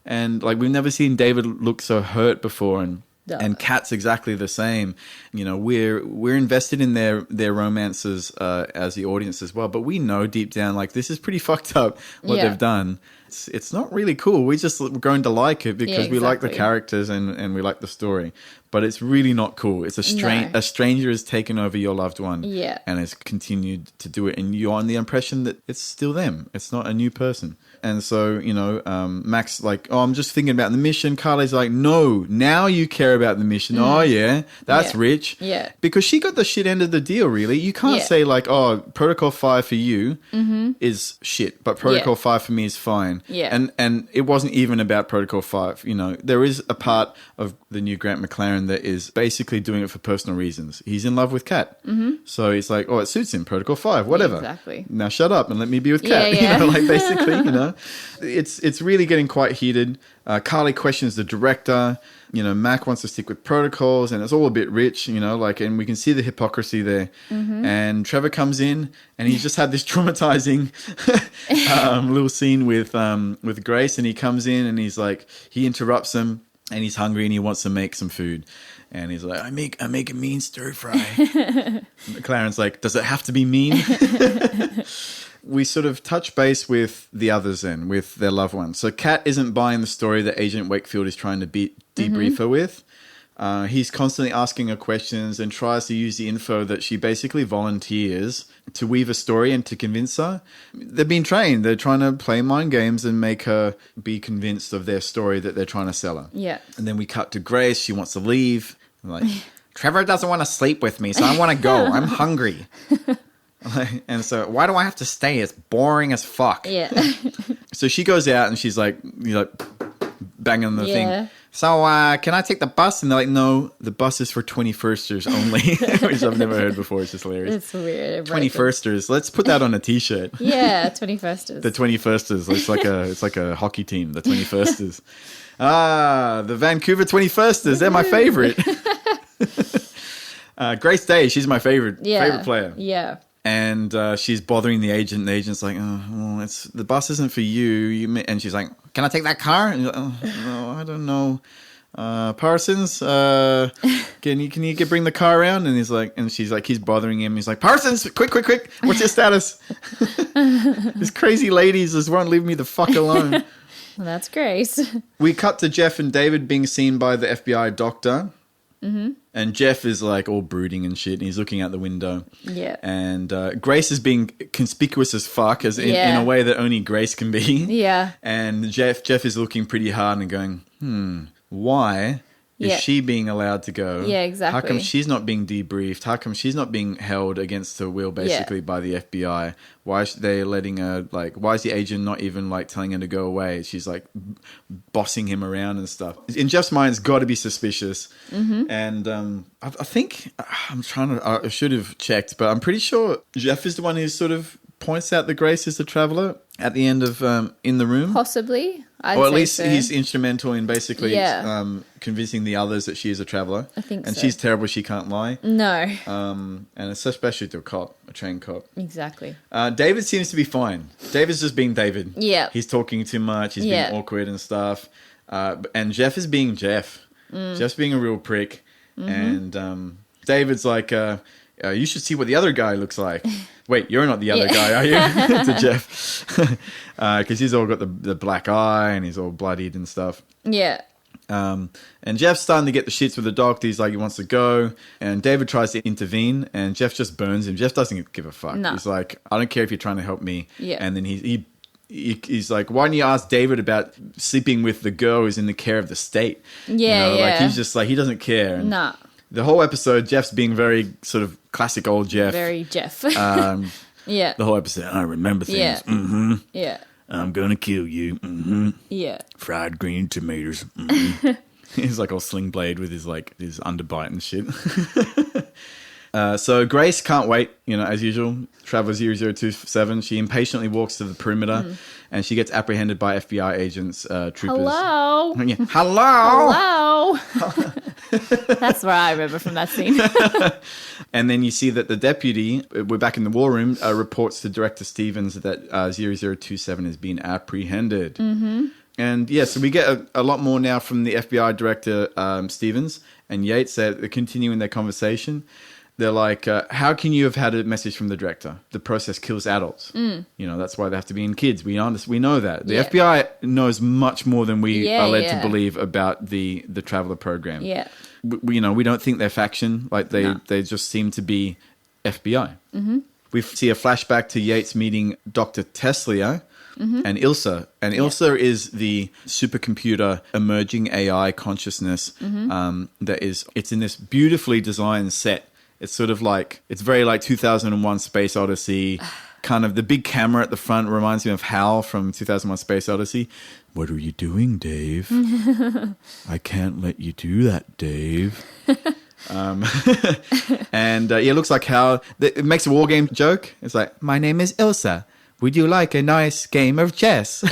And, like, we've never seen David look so hurt before. And Kat's exactly the same. You know, we're invested in their romances as the audience as well. But we know deep down, like, this is pretty fucked up what they've done. It's not really cool. We're going to like it because we like the characters and we like the story. But it's really not cool. It's a stranger has taken over your loved one and has continued to do it. And you're on the impression that it's still them. It's not a new person. And so, you know, Mac's like, oh, I'm just thinking about the mission. Carly's like, no, now you care about the mission. Oh, yeah, that's rich.
Yeah.
Because she got the shit end of the deal, really. You can't say, like, oh, Protocol 5 for you is shit, but Protocol 5 for me is fine.
Yeah.
And it wasn't even about Protocol 5. You know, there is a part of the new Grant McLaren that is basically doing it for personal reasons. He's in love with Kat. So he's like, oh, it suits him, Protocol 5, whatever.
Exactly.
Now shut up and let me be with Kat.
Yeah.
You know, like, basically, you know. It's really getting quite heated. Carly questions the director. You know, Mac wants to stick with protocols, and it's all a bit rich, you know, like, and we can see the hypocrisy there. And Trevor comes in, and he's just had this traumatizing little scene with Grace, and he comes in, and he's like, he interrupts him, and he's hungry, and he wants to make some food. And he's like, I make a mean stir fry. McLaren's like, does it have to be mean? We sort of touch base with the others then, with their loved ones. So Kat isn't buying the story that Agent Wakefield is trying to debrief her with. He's constantly asking her questions and tries to use the info that she basically volunteers to weave a story and to convince her. They've been trained. They're trying to play mind games and make her be convinced of their story that they're trying to sell her.
Yeah.
And then we cut to Grace. She wants to leave. I'm like, Trevor doesn't want to sleep with me, so I want to go. I'm hungry. And so, why do I have to stay? It's boring as fuck.
Yeah.
So she goes out and she's like, you know, banging on the thing. So, can I take the bus? And they're like, no, the bus is for 21sters only, which I've never heard before. It's just hilarious.
It's weird.
21sters. Let's put that on a t-shirt.
Yeah, 21sters.
The 21sters. It's like a hockey team, the 21sters. The Vancouver 21sters. They're my favorite. Grace Day, she's my favorite player.
Yeah.
And she's bothering the agent. The agent's like, oh, well, the bus isn't for you. And she's like, can I take that car? And he's like, oh, no, I don't know. Parsons, can you bring the car around? And she's like, he's bothering him. He's like, Parsons, quick, what's your status? These crazy ladies just won't leave me the fuck alone.
Well, that's great.
We cut to Jeff and David being seen by the FBI doctor. Mm-hmm. And Jeff is like all brooding and shit, and he's looking out the window.
Yeah.
And Grace is being conspicuous as fuck, in a way that only Grace can be.
Yeah.
And Jeff is looking pretty hard and going, why is she being allowed to go?
Yeah, exactly.
How come she's not being debriefed? How come she's not being held against her will, basically, by the FBI? Why is they letting her, why is the agent not even, telling her to go away? She's, bossing him around and stuff. In Jeff's mind, it's got to be suspicious. Mm-hmm. And I think, I should have checked, but I'm pretty sure Jeff is the one who sort of points out that Grace is the traveler at the end of In the Room.
Possibly.
Or at least he's instrumental in basically convincing the others that she is a traveler.
I think
and
so.
She's terrible, she can't lie.
No.
And it's especially to a trained cop.
Exactly.
David seems to be fine. David's just being David.
Yeah.
He's talking too much. He's being awkward and stuff. And Jeff is being Jeff. Jeff's being a real prick. Mm-hmm. And David's like, you should see what the other guy looks like. Wait, you're not the other guy, are you? To Jeff. Because he's all got the black eye and he's all bloodied and stuff.
Yeah.
And Jeff's starting to get the shits with the doctor. He's like, he wants to go. And David tries to intervene and Jeff just burns him. Jeff doesn't give a fuck.
No.
He's like, I don't care if you're trying to help me.
Yeah.
And then he's like, why don't you ask David about sleeping with the girl who's in the care of the state?
Yeah, yeah.
He's just like, he doesn't care. And
nah.
The whole episode, Jeff's being very sort of classic old Jeff.
Very Jeff.
Yeah. The whole episode, I remember things.
Yeah.
Mm-hmm.
Yeah.
I'm going to kill you. Mm-hmm.
Yeah.
Fried green tomatoes. Mm-hmm. He's like all Sling Blade with his underbite and shit. So Grace can't wait, as usual. Traveler 0027. She impatiently walks to the perimeter and she gets apprehended by FBI agents, troopers.
Hello.
Yeah. Hello.
Hello. That's what I remember from that scene.
And then you see that the deputy, we're back in the war room, reports to Director Stevens that 0027 has been apprehended. Mm-hmm. And so we get a lot more now from the FBI Director Stevens and Yates. They're continuing their conversation. They're like, how can you have had a message from the director? The process kills adults. That's why they have to be in kids. We know that. The FBI knows much more than we are led to believe about the Traveler program. Yeah. We don't think they're faction. They just seem to be FBI. Mm-hmm. We see a flashback to Yates meeting Dr. Teslia and Ilsa. And Ilsa is the supercomputer emerging AI consciousness it's in this beautifully designed set. It's sort of it's very like 2001 Space Odyssey. Kind of the big camera at the front reminds me of Hal from 2001 Space Odyssey. What are you doing, Dave? I can't let you do that, Dave. And it looks like Hal. It makes a war game joke. It's like, my name is Ilsa. Would you like a nice game of chess?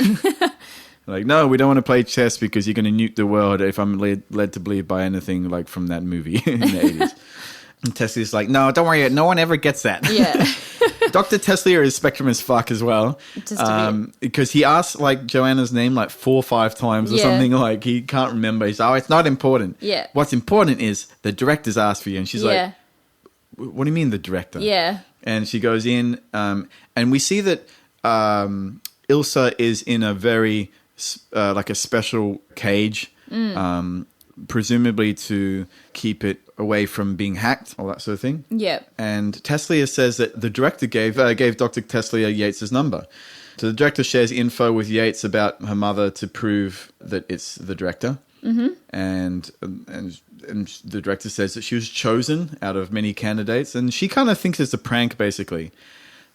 No, we don't want to play chess because you're going to nuke the world if I'm led to believe by anything from that movie in the 80s. And Tesla's like, no, don't worry. No one ever gets that. Yeah. Dr. Tesla is Spectrum as fuck as well. Because he asks Joanna's name 4 or 5 times or something. He can't remember. He's it's not important. Yeah. What's important is the director's asked for you. And she's like, what do you mean the director? Yeah. And she goes in and we see that Ilsa is in a very a special cage. Presumably to keep it away from being hacked, all that sort of thing. Yeah. And Teslia says that the director gave Dr. Teslia Yates' number. So the director shares info with Yates about her mother to prove that it's the director. Mm-hmm. And the director says that she was chosen out of many candidates, and she kind of thinks it's a prank, basically.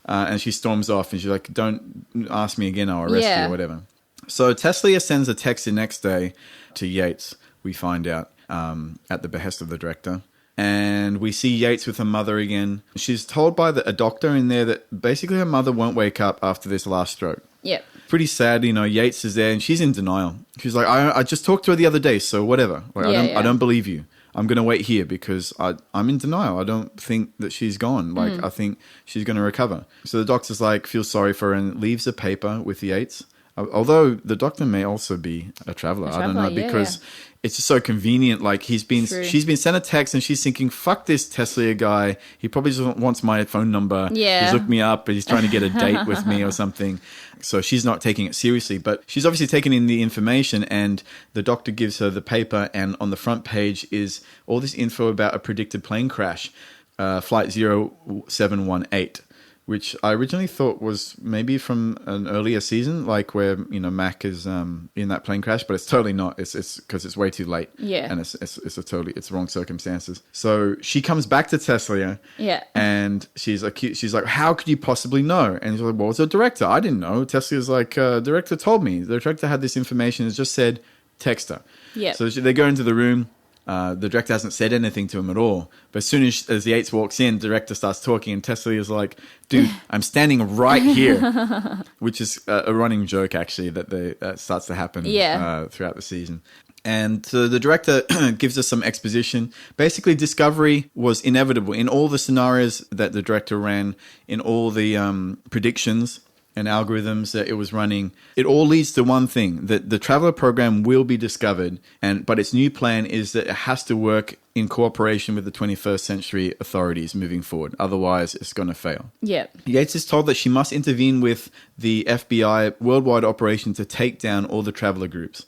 And she storms off, and she's like, "Don't ask me again, I'll arrest you," or whatever. So Teslia sends a text the next day to Yates. We find out at the behest of the director. And we see Yates with her mother again. She's told by a doctor in there that basically her mother won't wake up after this last stroke. Yeah. Pretty sad, Yates is there and she's in denial. She's like, I just talked to her the other day, so whatever. I don't believe you. I'm going to wait here because I'm in denial. I don't think that she's gone. I think she's going to recover. So the doctor's feels sorry for her and leaves a paper with Yates. Although the Doctor may also be a traveler. I don't know,
yeah,
because it's just so convenient. Like she's been sent a text and she's thinking, fuck this Tesla guy. He probably just wants my phone number.
Yeah.
He's looked me up and he's trying to get a date with me or something. So she's not taking it seriously, but she's obviously taking in the information, and the Doctor gives her the paper, and on the front page is all this info about a predicted plane crash, Flight 0718. Which I originally thought was maybe from an earlier season, like where, Mac is in that plane crash, but it's totally not. It's because it's way too late.
Yeah.
And it's wrong circumstances. So she comes back to Teslia.
Yeah.
And she's like, how could you possibly know? And she's like, well, it's a director. I didn't know. Teslia's like, director told me. The director had this information. It just said, text her.
Yeah.
So they go into the room. The director hasn't said anything to him at all. But as soon as the Yates walks in, the director starts talking, and Tesla is like, dude, I'm standing right here. Which is a running joke, actually, that starts to happen throughout the season. And so the director gives us some exposition. Basically, discovery was inevitable. In all the scenarios that the director ran, in all the predictions and algorithms that it was running, it all leads to one thing, that the Traveller program will be discovered, but its new plan is that it has to work in cooperation with the 21st century authorities moving forward. Otherwise, it's going to fail.
Yeah.
Yates is told that she must intervene with the FBI worldwide operation to take down all the Traveller groups.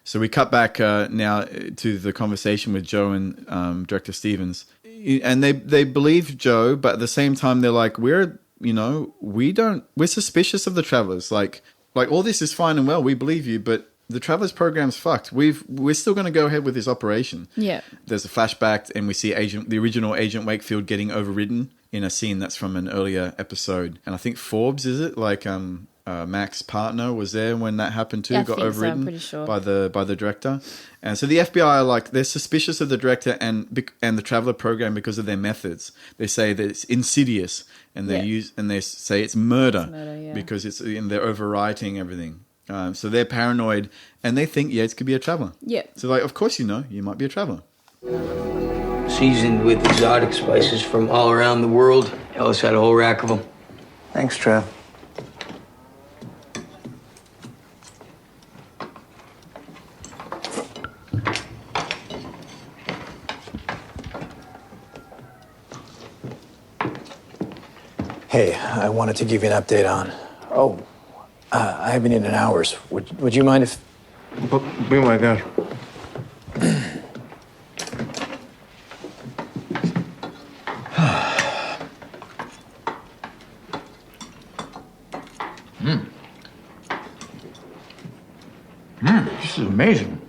So we cut back now to the conversation with Joe and Director Stevens. And they believe Joe, but at the same time, they're like, we're suspicious of the Travellers. Like all this is fine and well. We believe you, but the Travellers program's fucked. We're still going to go ahead with this operation.
Yeah.
There's a flashback, and we see the original Agent Wakefield getting overridden in a scene that's from an earlier episode. And I think Forbes, is it? Like, Mac's partner was there when that happened too.
Yeah,
got
I think
overridden
so, I'm pretty sure.
by the director. And so the FBI are like, they're suspicious of the director and the Traveller program because of their methods. They say that it's insidious, and they say it's murder, because they're overwriting everything. So they're paranoid, and they think Yates could be a Traveller.
Yeah.
So like, of course you might be a Traveller.
Seasoned with exotic spices from all around the world. Ellis had a whole rack of them.
Thanks, Trev. Hey, I wanted to give you an update on... I haven't eaten in hours. Would you mind if...
Be my guy.
This is amazing.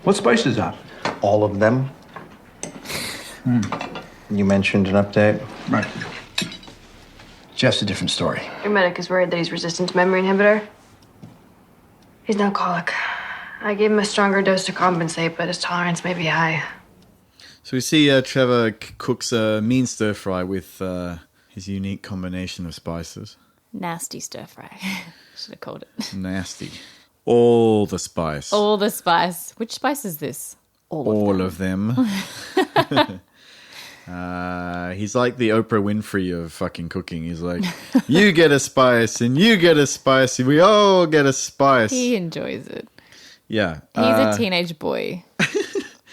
What spice is that?
All of them? You mentioned an update.
Right. Jeff's a different story.
Your medic is worried that he's resistant to memory inhibitor. He's an alcoholic. I gave him a stronger dose to compensate, but his tolerance may be high.
So we see Trevor cooks a mean stir fry with his unique combination of spices.
Nasty stir fry. Should have called it.
Nasty. All the spice.
All the spice. Which spice is this?
All of them. He's like the Oprah Winfrey of fucking cooking. He's like, you get a spice and you get a spice. And we all get a spice.
He enjoys it.
Yeah.
He's a teenage boy.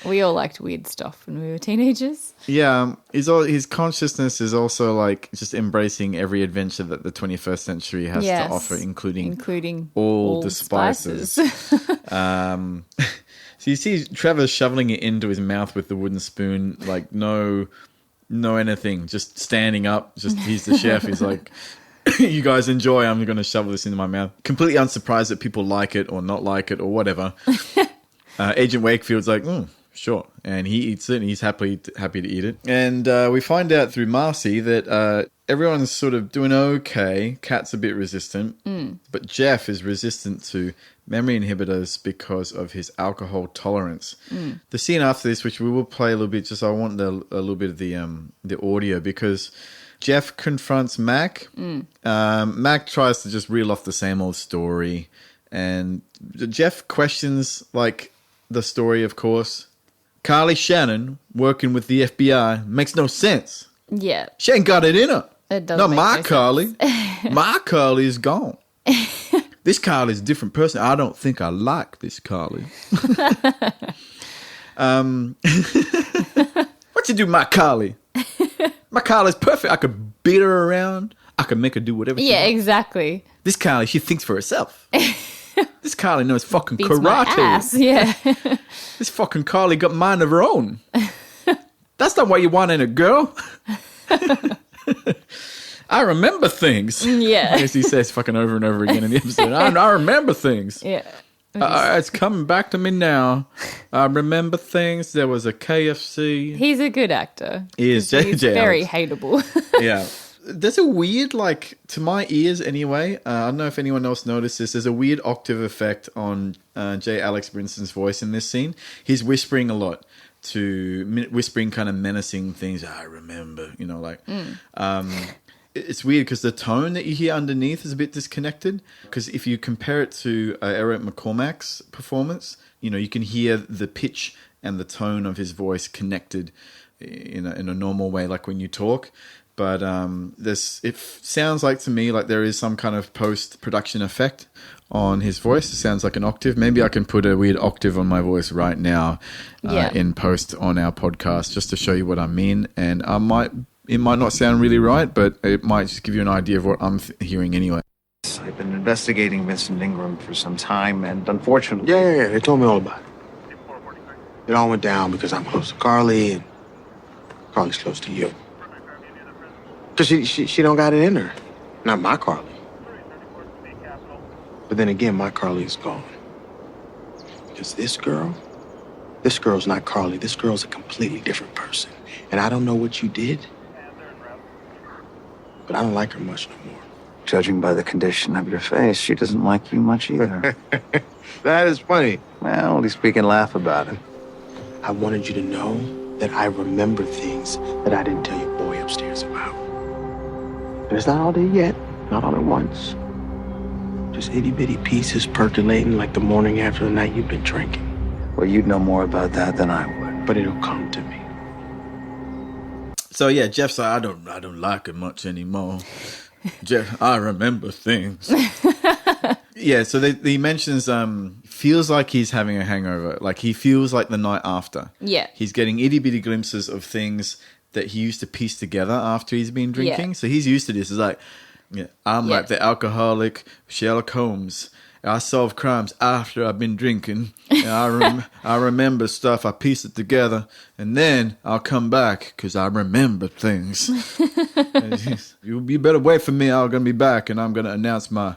We all liked weird stuff when we were teenagers.
Yeah. His consciousness is also like just embracing every adventure that the 21st century has to offer, including all the spices. So you see Trevor shoveling it into his mouth with the wooden spoon, like no anything, just standing up. Just he's the chef. He's like, you guys enjoy. I'm going to shovel this into my mouth. Completely unsurprised that people like it or not like it or whatever. Agent Wakefield's like, sure. And he eats it, and he's happy to eat it. And we find out through Marcy that everyone's sort of doing okay. Kat's a bit resistant. But Jeff is resistant to memory inhibitors because of his alcohol tolerance. The scene after this, which we will play a little bit, just I want a little bit of the audio, because Jeff confronts Mac. Mac tries to just reel off the same old story. And Jeff questions, like, the story, of course. Carly Shannon working with the FBI makes no sense.
Yeah.
She ain't got it in her.
It doesn't
Not
make
my
no
Carly. My Carly is gone. This Carly's a different person. I don't think I like this Carly. What you do, my Carly? My Carly's perfect. I could beat her around. I could make her do whatever she wants.
Exactly.
This Carly, she thinks for herself. This Carly knows fucking
Beats
karate.
my ass. Yeah.
This fucking Carly got mind of her own. That's not what you want in a girl. I remember things.
Yeah.
As he says fucking over and over again in the episode. I remember things.
Yeah.
It's coming back to me now. I remember things. There was a KFC.
He's a good actor.
He is.
He's very hateable.
Yeah. There's a weird, like, to my ears anyway, I don't know if anyone else noticed this, there's a weird octave effect on J. Alex Brinson's voice in this scene. He's whispering a lot, whispering kind of menacing things. I remember, you know, like... It's weird because the tone that you hear underneath is a bit disconnected. Because if you compare it to Eric McCormack's performance, you know, you can hear the pitch and the tone of his voice connected in a normal way, like when you talk. But it sounds like to me like there is some kind of post-production effect on his voice. It sounds like an octave. Maybe I can put a weird octave on my voice right now in post on our podcast just to show you what I mean. And it might not sound really right, but it might just give you an idea of what I'm hearing anyway.
I've been investigating Vincent Ingram for some time, and unfortunately...
Yeah. They told me all about it. It all went down because I'm close to Carly, and Carly's close to you. Because she don't got it in her. Not my Carly. But then again, my Carly is gone. Because this girl's not Carly. This girl's a completely different person. And I don't know what you did, but I don't like her much no more.
Judging by the condition of your face, she doesn't like you much either.
That is funny.
Well, at least we can laugh about it.
I wanted you to know that I remember things that I didn't tell your boy upstairs about. And it's not all there yet, not all at once. Just itty-bitty pieces percolating like the morning after the night you've been drinking.
Well, you'd know more about that than I would.
But it'll come to me.
So yeah, Jeff's like, I don't like it much anymore. Jeff, I remember things. Yeah, so he mentions feels like he's having a hangover. Like he feels like the night after.
Yeah.
He's getting itty bitty glimpses of things that he used to piece together after he's been drinking. Yeah. So he's used to this. It's like, I'm like the alcoholic Sherlock Holmes. I solve crimes after I've been drinking. And I remember stuff. I piece it together. And then I'll come back because I remember things. You better wait for me. I'm going to be back. And I'm going to announce my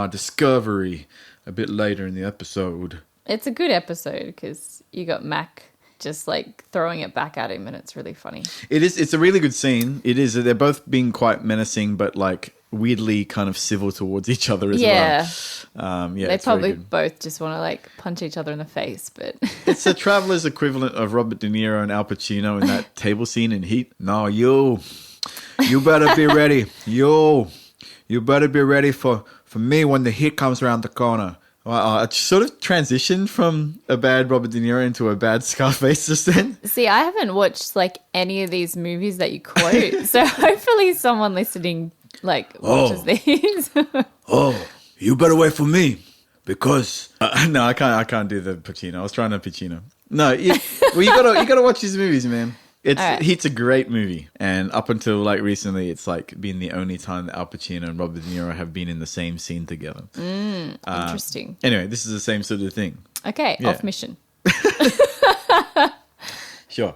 discovery a bit later in the episode.
It's a good episode because you got Mac just like throwing it back at him and it's really funny.
It is. It's a really good scene. It is. They're both being quite menacing, but like weirdly kind of civil towards each other as well.
They probably both just want to like punch each other in the face, but
it's the Traveler's equivalent of Robert De Niro and Al Pacino in that table scene in Heat. No, you better be ready. You better be ready for me when the hit comes around the corner. It sort of transitioned from a bad Robert De Niro into a bad Scarface just then.
See, I haven't watched like any of these movies that you quote, so hopefully someone listening like watches these.
You better wait for me because no, I can't do the Pacino. I was trying to Pacino. No, you gotta watch these movies, man. Heat's a great movie, and up until like recently, it's like been the only time that Al Pacino and Robert De Niro have been in the same scene together.
Interesting.
Anyway, this is the same sort of thing.
Okay, off mission.
Sure.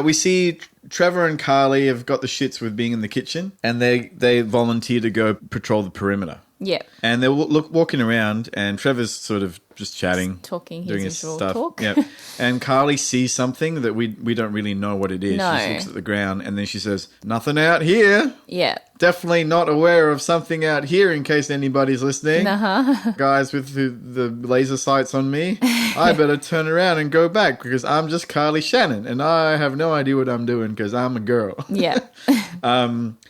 We see Trevor and Carly have got the shits with being in the kitchen, and they volunteer to go patrol the perimeter.
Yeah.
And they're walking around, and Trevor's sort of just chatting.
Talking
doing
his
stuff.
talk.
Yeah. And Carly sees something that we don't really know what it is.
No.
She looks at the ground, and then she says, "Nothing out here."
Yeah.
Definitely not aware of something out here in case anybody's listening.
Uh-huh.
Guys with the laser sights on me, I better turn around and go back because I'm just Carly Shannon, and I have no idea what I'm doing because I'm a girl.
Yeah.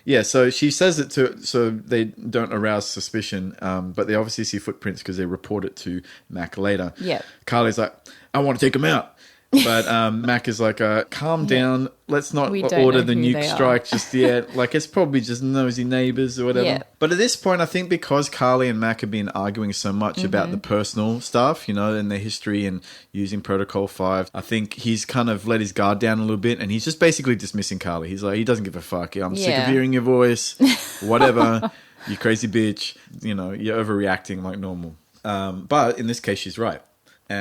Yeah, so she says it so they don't arouse suspicion, but they obviously see footprints because they report it to Mac later.
Yeah.
Carly's like, I want to take him out. But Mac is like, calm down. Let's not
We don't
order
know
the
who
nuke
they are."
strike just yet. Like, it's probably just nosy neighbors or whatever.
Yeah.
But at this point, I think because Carly and Mac have been arguing so much about the personal stuff, you know, and their history and using Protocol 5, I think he's kind of let his guard down a little bit, and he's just basically dismissing Carly. He's like, he doesn't give a fuck. I'm sick of
Yeah.
hearing your voice. Whatever. You crazy bitch. You know, you're overreacting like normal. But in this case, she's right.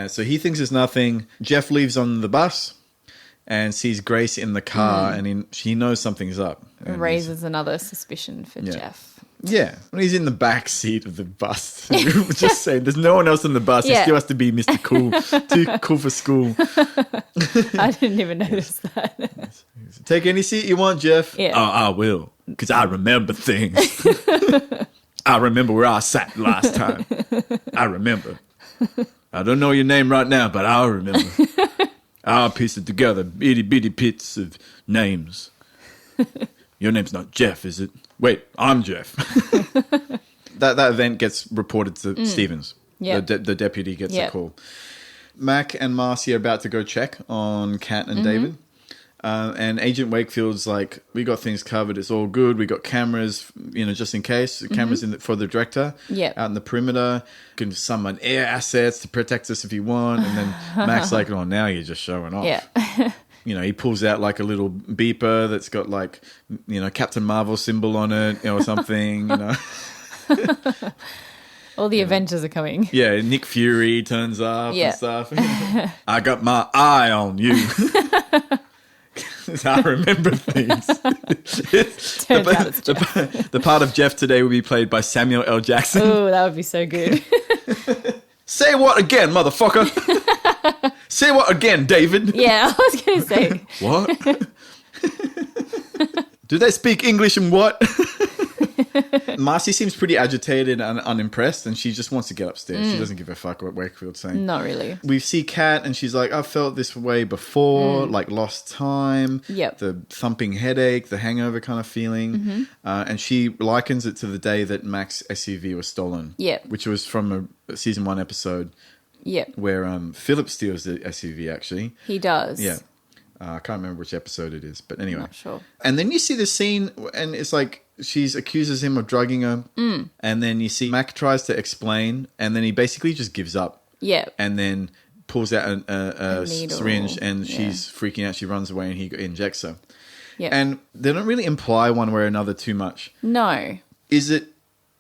So he thinks it's nothing. Jeff leaves on the bus and sees Grace in the car, and he knows something's up. And
Raises another suspicion for Jeff.
yeah, when he's in the back seat of the bus, just saying, there's no one else in the bus. He
Yeah.
still has to be Mr. Cool, too cool for school.
I didn't even notice that.
Take any seat you want, Jeff.
Yeah.
Oh, I will, because I remember things. I remember where I sat last time. I remember. I don't know your name right now, but I'll remember. I'll piece it together, itty bitty bits of names. Your name's not Jeff, is it? Wait, I'm Jeff. that event gets reported to Stevens.
Yeah.
The deputy gets a call. Mac and Marcy are about to go check on Kat and David. And Agent Wakefield's like, we got things covered. It's all good. We got cameras, you know, just in case. Cameras for the director out in the perimeter. You can summon air assets to protect us if you want. And then Mac's like, oh, now you're just showing off.
Yeah.
You know, he pulls out like a little beeper that's got like, you know, Captain Marvel symbol on it, you know, or something, you know.
All the Avengers are coming.
Yeah, Nick Fury turns up
Yeah.
and stuff. I got my eye on you. I remember things.
Turns out it's Jeff.
The part of Jeff today will be played by Samuel L. Jackson.
Oh, that would be so good.
Say what again, motherfucker? Say what again, David?
Yeah, I was going to say.
What? Do they speak English and what? Marcy seems pretty agitated and unimpressed, and she just wants to get upstairs. She doesn't give a fuck what Wakefield's saying.
Not really.
We see Kat, and she's like, I've felt this way before, like lost time,
Yep.
the thumping headache, the hangover kind of feeling. And she likens it to the day that Mac's SUV was stolen.
Yep.
Which was from a season 1 episode
Yep.
where Philip steals the SUV, actually.
He does.
Yeah. I can't remember which episode it is, but anyway.
Not sure.
And then you see the scene, and it's like she accuses him of drugging her. And then you see Mac tries to explain, and then he basically just gives up.
Yeah.
And then pulls out a
needle.
syringe, and
Yeah.
she's freaking out. She runs away, and he injects her.
Yeah.
And they don't really imply one way or another too much.
No.
Is it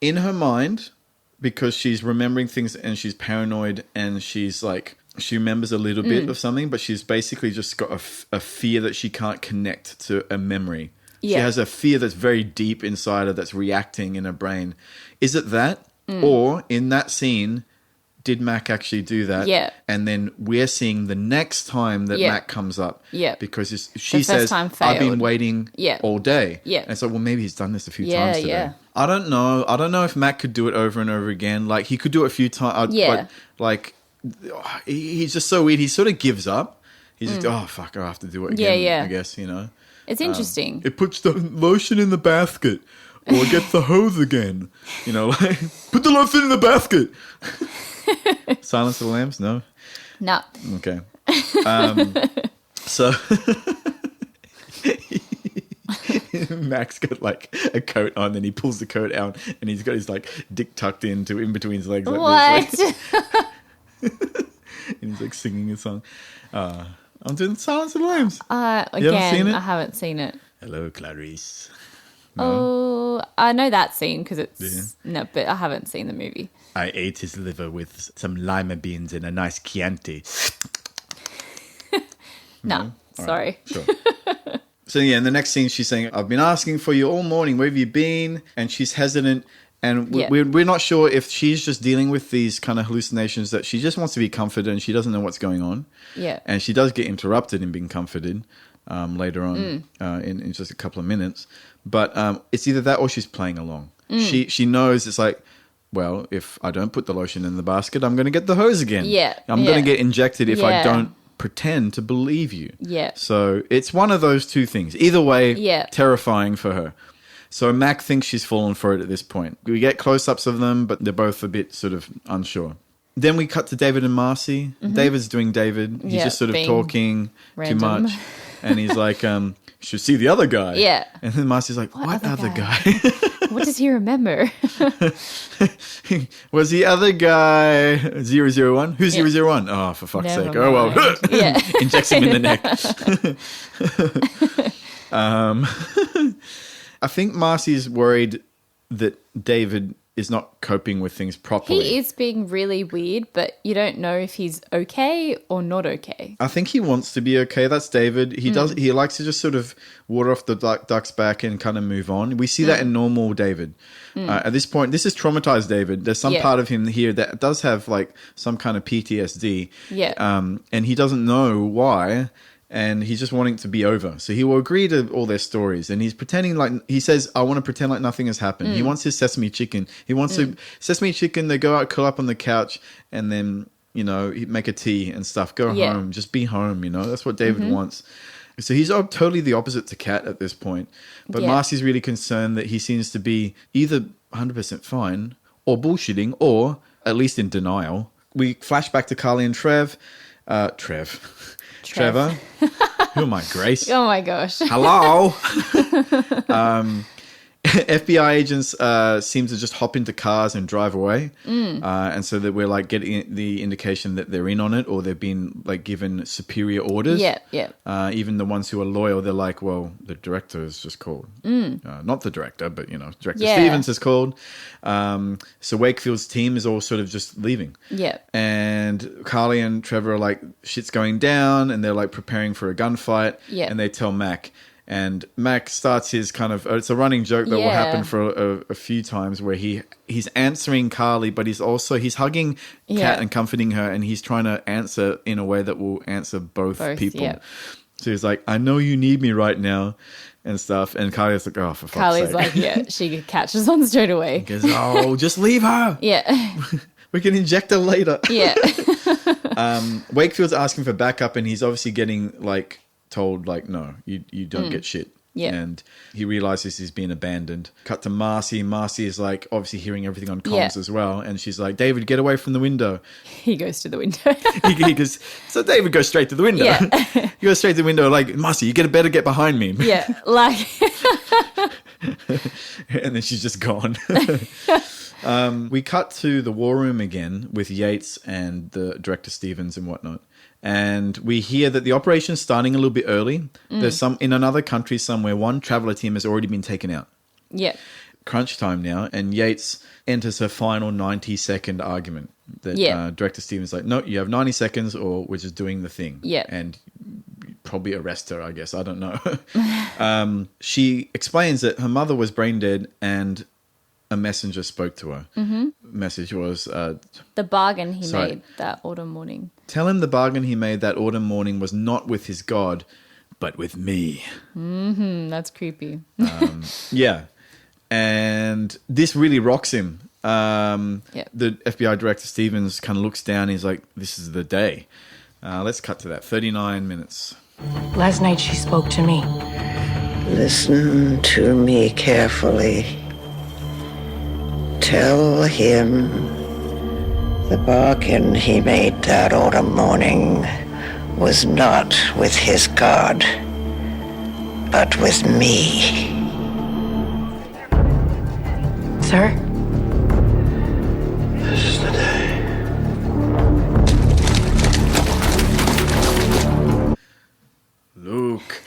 in her mind because she's remembering things and she's paranoid and she's like, she remembers a little bit of something, but she's basically just got a fear that she can't connect to a memory. She
Yeah.
has a fear that's very deep inside her that's reacting in her brain. Is it that? Or in that scene, did Mac actually do that?
Yeah.
And then we're seeing the next time that
Yeah.
Mac comes up.
Yeah.
Because she
The first
says,
time
I've been
failed.
waiting
Yeah.
all day.
Yeah.
And so, well, maybe he's done this a few
Yeah,
times today.
yeah.
I don't know. I don't know if Mac could do it over and over again. Like, he could do it a few times.
Yeah.
But, like, he's just so weird. He sort of gives up. He's just, oh, fuck, I have to do it again,
Yeah.
I guess, you know.
It's interesting.
It puts the lotion in the basket. Or get the hose again. You know, like, put the lotion in the basket. Silence of the Lambs? No?
No.
Okay. So Mac's got like a coat on, and he pulls the coat out, and he's got his like dick tucked into in between his legs. Like this,
What?
and he's like singing a song. I'm doing Silence of the Lambs.
Again,
You haven't seen it?
I haven't seen it.
Hello, Clarice.
Oh, I know that scene because it's no, but I haven't seen the movie.
I ate his liver with some lima beans and a nice Chianti.
No, sorry.
Sure. So yeah, in the next scene, she's saying, "I've been asking for you all morning. Where have you been?" And she's hesitant, and we're not sure if she's just dealing with these kind of hallucinations that she just wants to be comforted and she doesn't know what's going on.
Yeah.
And she does get interrupted in being comforted later on in just a couple of minutes. But it's either that or she's playing along. She knows it's like, well, if I don't put the lotion in the basket, I'm going to get the hose again.
Yeah.
I'm going to get injected if I
Yeah.
don't pretend to believe you.
Yeah.
So it's one of those two things. Either way,
Yeah.
terrifying for her. So Mac thinks she's fallen for it at this point. We get close-ups of them, but they're both a bit sort of unsure. Then we cut to David and Marcy. David's doing David. He's
Yeah,
just sort of
being
talking
random.
too much. And he's like, should see the other guy.
Yeah.
And then Marcy's like, what other guy?
What does he remember?
Was the other guy 001? Who's 001? Oh, for fuck's
Never
sake. Oh, well.
mind. Yeah.
Injects him in the neck. I think Marcy's worried that David is not coping with things properly.
He is being really weird, but you don't know if he's okay or not okay.
I think he wants to be okay. That's David. He does. He likes to just sort of water off the duck's back and kind of move on. We see that in normal David. At this point, this is traumatized David. There's some part of him here that does have like some kind of PTSD.
Yeah.
And he doesn't know why. And he's just wanting to be over. So he will agree to all their stories. And he's pretending like, he says, I want to pretend like nothing has happened. He wants his sesame chicken. He wants to, sesame chicken, they go out, curl up on the couch, and then, you know, make a tea and stuff. Go home. Just be home, you know. That's what David wants. So he's totally the opposite to Kat at this point. But Marcy's really concerned that he seems to be either 100% fine or bullshitting or at least in denial. We flash back to Carly and Trevor. Who am I, Grace?
Oh my gosh.
Hello. FBI agents seem to just hop into cars and drive away. And so that we're like getting the indication that they're in on it or they've been like given superior orders. Even the ones who are loyal, they're like, well, the director is just called. Not the director, but, you know, Director Stevens is called. So Wakefield's team is all sort of just leaving. And Carly and Trevor are like, shit's going down, and they're like preparing for a gunfight. And they tell Mac. And Mac starts his kind of, it's a running joke that will happen for a few times where he's answering Carly, but he's hugging Kat and comforting her, and he's trying to answer in a way that will answer both people. So he's like, I know you need me right now and stuff. And Carly's like, oh, for fuck's
Carly's
sake.
like, she catches on straight away.
He goes, oh, just leave her. We can inject her later. Wakefield's asking for backup, and he's obviously getting like, told like, no, you don't get shit. And he realizes he's been abandoned. Cut to Marcy. Marcy is like obviously hearing everything on comms as well, and she's like, David, get away from the window.
He goes to the window.
he goes, so David goes straight to the window. He goes straight to the window like, Marcy, you better get behind me.
Like
and then she's just gone. We cut to the war room again with Yates and the director Stevens and whatnot. And we hear that the operation's starting a little bit early. There's in another country somewhere, one traveler team has already been taken out. Crunch time now, and Yates enters her final 90-second argument. That Director Stevens like, no, you have 90 seconds or we're just doing the thing. And probably arrest her, I guess. I don't know. She explains that her mother was brain dead and a messenger spoke to her. Message was...
the bargain he made that autumn morning.
Tell him the bargain he made that autumn morning was not with his God, but with me.
That's creepy.
And this really rocks him. The FBI director Stevens kind of looks down and he's like, this is the day. Let's cut to that. 39 minutes.
Last night she spoke to me.
Listen to me carefully. Tell him the bargain he made that autumn morning was not with his God, but with me.
Sir?
This is the day.
Luke,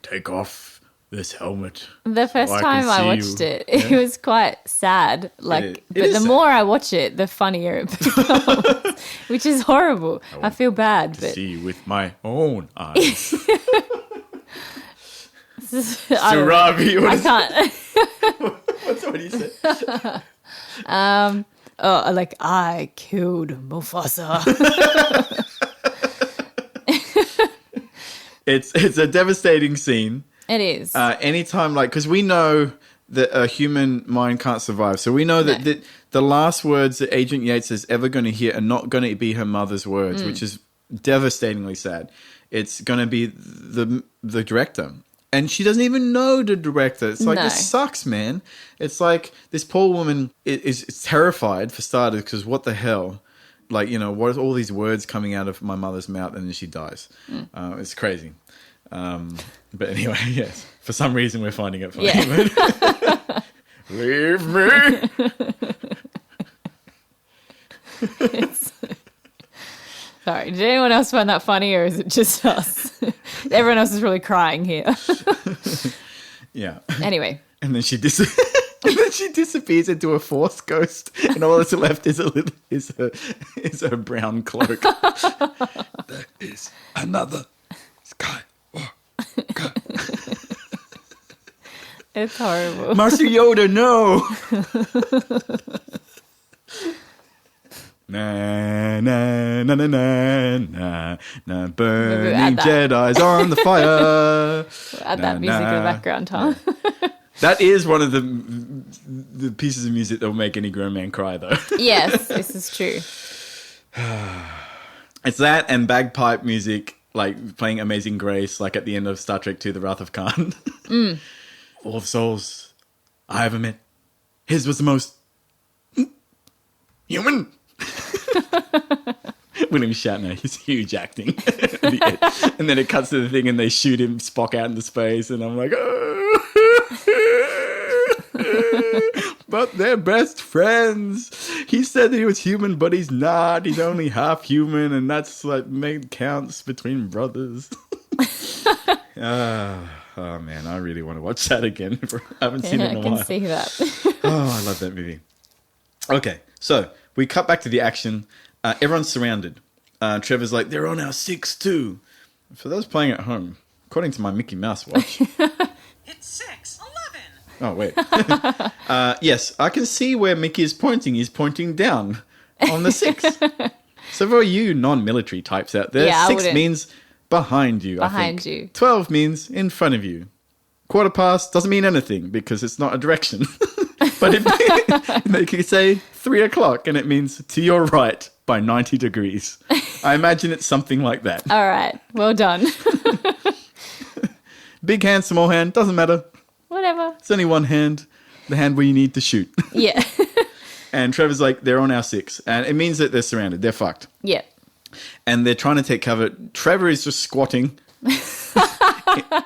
take off this helmet.
The first time I watched it, it was quite sad. Like, but the more I watch it, the funnier it becomes, which is horrible. I feel bad.
To see with my own eyes.
Surabi, I can't.
What he said?
Like, I killed Mufasa.
It's a devastating scene.
It is.
Anytime, like, because we know that a human mind can't survive. So we know that the last words that Agent Yates is ever going to hear are not going to be her mother's words, which is devastatingly sad. It's going to be the director. And she doesn't even know the director. It's like,
No.
this sucks, man. It's like this poor woman is terrified, for starters, because what the hell? Like, you know, what are all these words coming out of my mother's mouth, and then she dies. It's crazy. But anyway, yes. For some reason, we're finding it funny.
Yeah.
Leave me.
Sorry, did anyone else find that funny, or is it just us? Everyone else is really crying here.
Yeah.
Anyway.
And then she disappears into a Force ghost, and all that's left is her brown cloak.
There is another Skywalker.
It's horrible.
Master Yoda, no. Na na na na na na na. Burning Jedi's on the fire.
Add that music in the background, huh?
Yeah. That is one of the pieces of music that will make any grown man cry, though.
Yes, this is true.
It's that and bagpipe music, like playing Amazing Grace, like at the end of Star Trek II, The Wrath of Khan. All the souls I ever met, his was the most human. William Shatner, he's huge acting. And then it cuts to the thing and they shoot him, Spock, out into space, and I'm like, oh. But they're best friends. He said that he was human, but he's not. He's only half human, and that's like counts between brothers. Oh man, I really want to watch that again. I haven't seen it in a while.
I can see that.
Oh, I love that movie. Okay, so we cut back to the action. Everyone's surrounded. Trevor's like, they're on our 6-2. For those playing at home, according to my Mickey Mouse watch.
It's 6-11.
Oh, wait. Yes, I can see where Mickey is pointing. He's pointing down on the 6. So for you non-military types out there, 6 means behind you,
Behind
I think.
you.
12 means in front of you. Quarter past doesn't mean anything because it's not a direction. But they could say 3 o'clock and it means to your right by 90 degrees. I imagine it's something like that.
All right. Well done.
Big hand, small hand, doesn't matter.
Whatever.
It's only one hand, the hand where you need to shoot.
Yeah.
And Trevor's like, they're on our 6. And it means that they're surrounded. They're fucked.
Yeah.
And they're trying to take cover. Trevor is just squatting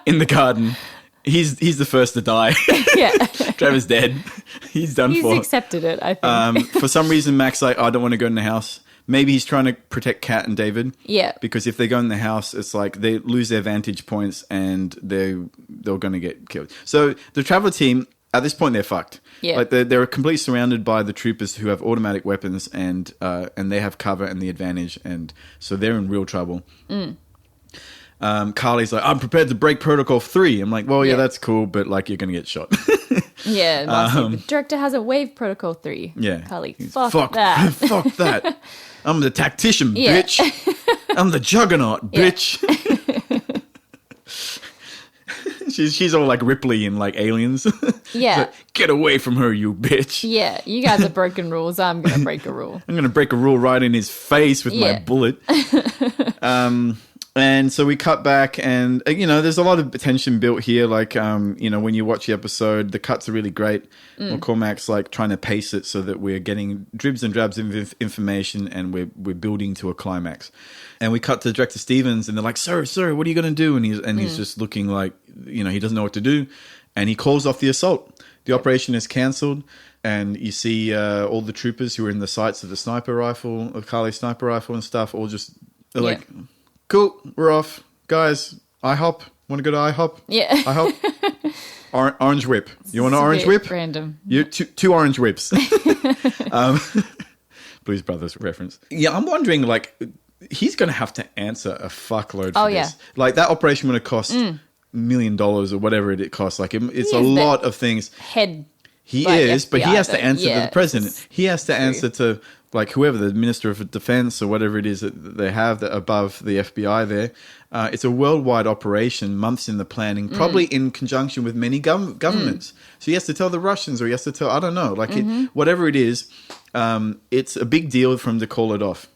in the garden. He's the first to die.
Yeah.
Trevor's dead. He's done for.
He's accepted it, I think.
For some reason, Mac's like, I don't want to go in the house. Maybe he's trying to protect Kat and David.
Yeah.
Because if they go in the house, it's like they lose their vantage points and they're going to get killed. So the Traveller team, at this point, they're fucked.
Yeah.
Like they're completely surrounded by the troopers who have automatic weapons and they have cover and the advantage. And so they're in real trouble. Carly's like, I'm prepared to break Protocol 3. I'm like, well, yeah, that's cool, but like you're going to get shot.
Yeah. The director hasn't waived Protocol 3.
Yeah.
Carly, fuck that.
Fuck that. I'm the tactician, bitch. I'm the juggernaut, bitch. She's all like Ripley in like Aliens.
Yeah.
Like, get away from her, you bitch.
Yeah. You guys have broken rules. I'm going to break a rule.
I'm going to break a rule right in his face with my bullet. And so we cut back and, you know, there's a lot of tension built here. Like, you know, when you watch the episode, the cuts are really great. McCormack's like trying to pace it so that we're getting dribs and drabs of information and we're building to a climax. And we cut to Director Stevens and they're like, sir, what are you going to do? And he's just looking like, you know, he doesn't know what to do. And he calls off the assault. The operation is cancelled. And you see all the troopers who are in the sights of the sniper rifle, of Carly's sniper rifle and stuff, all just, they're like, cool, we're off. Guys, IHOP. Want to go to IHOP?
Yeah.
IHOP? Orange whip. You want an orange whip?
Random.
You two orange whips. Blues Brothers reference. Yeah, I'm wondering, like, he's going to have to answer a fuckload for this. Like, that operation would have cost $1 million or whatever it costs. Like, it's a lot of things.
Head.
He
by
is,
FBI,
but he has to answer to
yeah,
the president. He has to answer to, like, whoever, the Minister of Defense or whatever it is that they have that above the FBI there. It's a worldwide operation, months in the planning, probably in conjunction with many governments. So he has to tell the Russians or he has to tell, I don't know, like whatever it is, it's a big deal for him to call it off.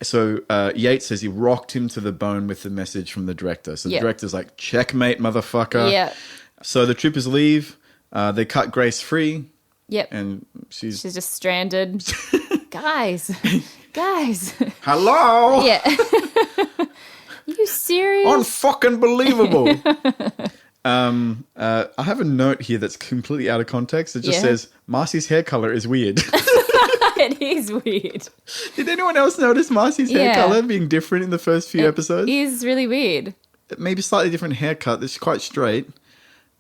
So Yates says he rocked him to the bone with the message from the director. So the
Yep.
director's like, checkmate, motherfucker.
Yeah.
So the troopers leave. They cut Grace free.
Yep.
And she's
just stranded. Guys.
hello?
Yeah. You serious?
Unfucking believable. I have a note here that's completely out of context. It just says, Marcy's hair color is weird.
It is weird.
Did anyone else notice Marcy's hair
Yeah.
color being different in the first few episodes?
It is really weird.
Maybe slightly different haircut. It's quite straight,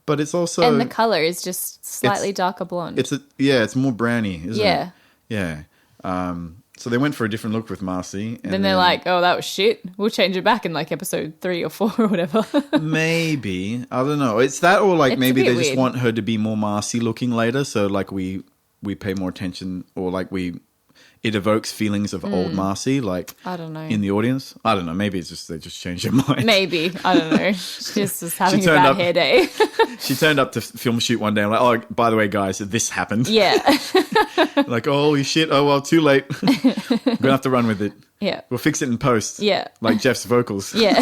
but it's also
And the color is just slightly darker blonde.
It's more browny, isn't
Yeah.
it? Yeah. So they went for a different look with Marcy. And
then they're like, oh, that was shit. We'll change it back in like episode 3 or 4 or whatever.
maybe. I don't know. It's that or like
It's
maybe
a bit
they just
weird.
want her to be more Marcy looking later. So like we pay more attention or like it evokes feelings of old Marcy, like
I don't know.
in the audience. I don't know. Maybe it's just they just changed their mind.
Maybe. I don't know. She just was having a
turned
bad
up-
hair day.
She turned up to film shoot one day. I'm like, oh, by the way, guys, this happened.
Yeah.
Like, oh, holy shit. Oh, well, too late. We're going to have to run with it.
Yeah.
We'll fix it in post.
Yeah.
Like Jeff's vocals.
Yeah.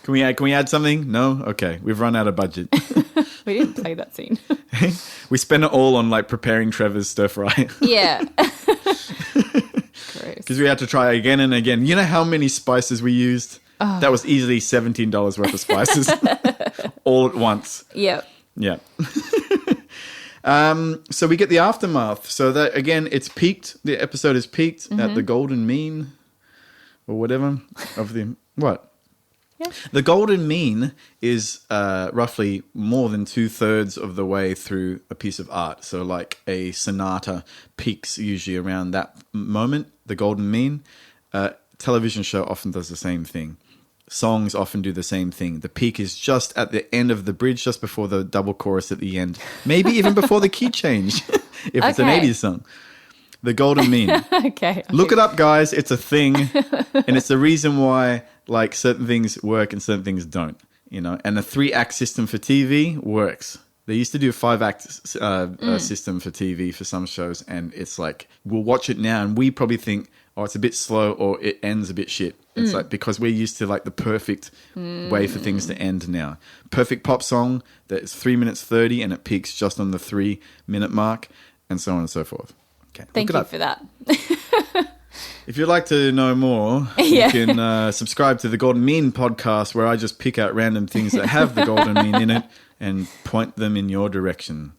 Can we add something? No? Okay. We've run out of budget.
We didn't play that scene.
We spent it all on like preparing Trevor's stir fry.
Yeah. Gross.
Because we had to try again and again. You know how many spices we used?
Oh.
That was easily $17 worth of spices. All at once.
Yep.
Yeah. So we get the aftermath. So that again, it's peaked. The episode is peaked at the golden mean, or whatever of the what?
Yeah.
The golden mean is roughly more than 2/3 of the way through a piece of art. So like a sonata peaks usually around that moment. The golden mean. Television show often does the same thing. Songs often do the same thing. The peak is just at the end of the bridge, just before the double chorus at the end. Maybe even before the key change, if it's an
Okay.
80s song. The golden mean.
Okay.
Look it up, guys. It's a thing. And it's the reason why like certain things work and certain things don't. You know, and the 3-act system for TV works. They used to do a 5-act system for TV for some shows, and it's like we'll watch it now, and we probably think, oh, it's a bit slow, or it ends a bit shit. It's like because we're used to like the perfect way for things to end now. Perfect pop song that is 3 minutes 30, and it peaks just on the 3-minute mark, and so on and so forth. Okay,
Thank
look it
you
up.
for that.
If you'd like to know more,
Yeah.
you can subscribe to the Golden Mean podcast, where I just pick out random things that have the Golden Mean in it and point them in your direction.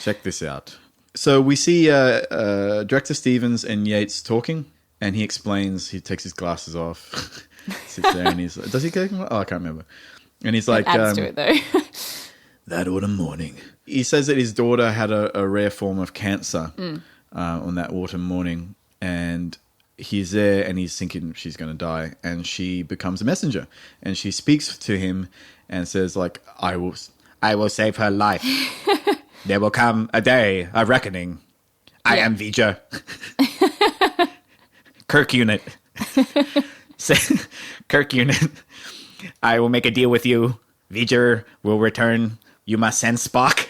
Check this out. So we see Director Stevens and Yates talking, and he explains, he takes his glasses off, sits there, and he's like, does he take them? Oh, I can't remember. And he's like,
Adds to it though.
that autumn morning. He says that his daughter had a rare form of cancer on that autumn morning, and he's there and he's thinking she's going to die, and she becomes a messenger, and she speaks to him and says like, I will save her life. There will come a day of reckoning. I am Vija. Kirk unit. Kirk unit. I will make a deal with you. V'ger will return. You must send Spock.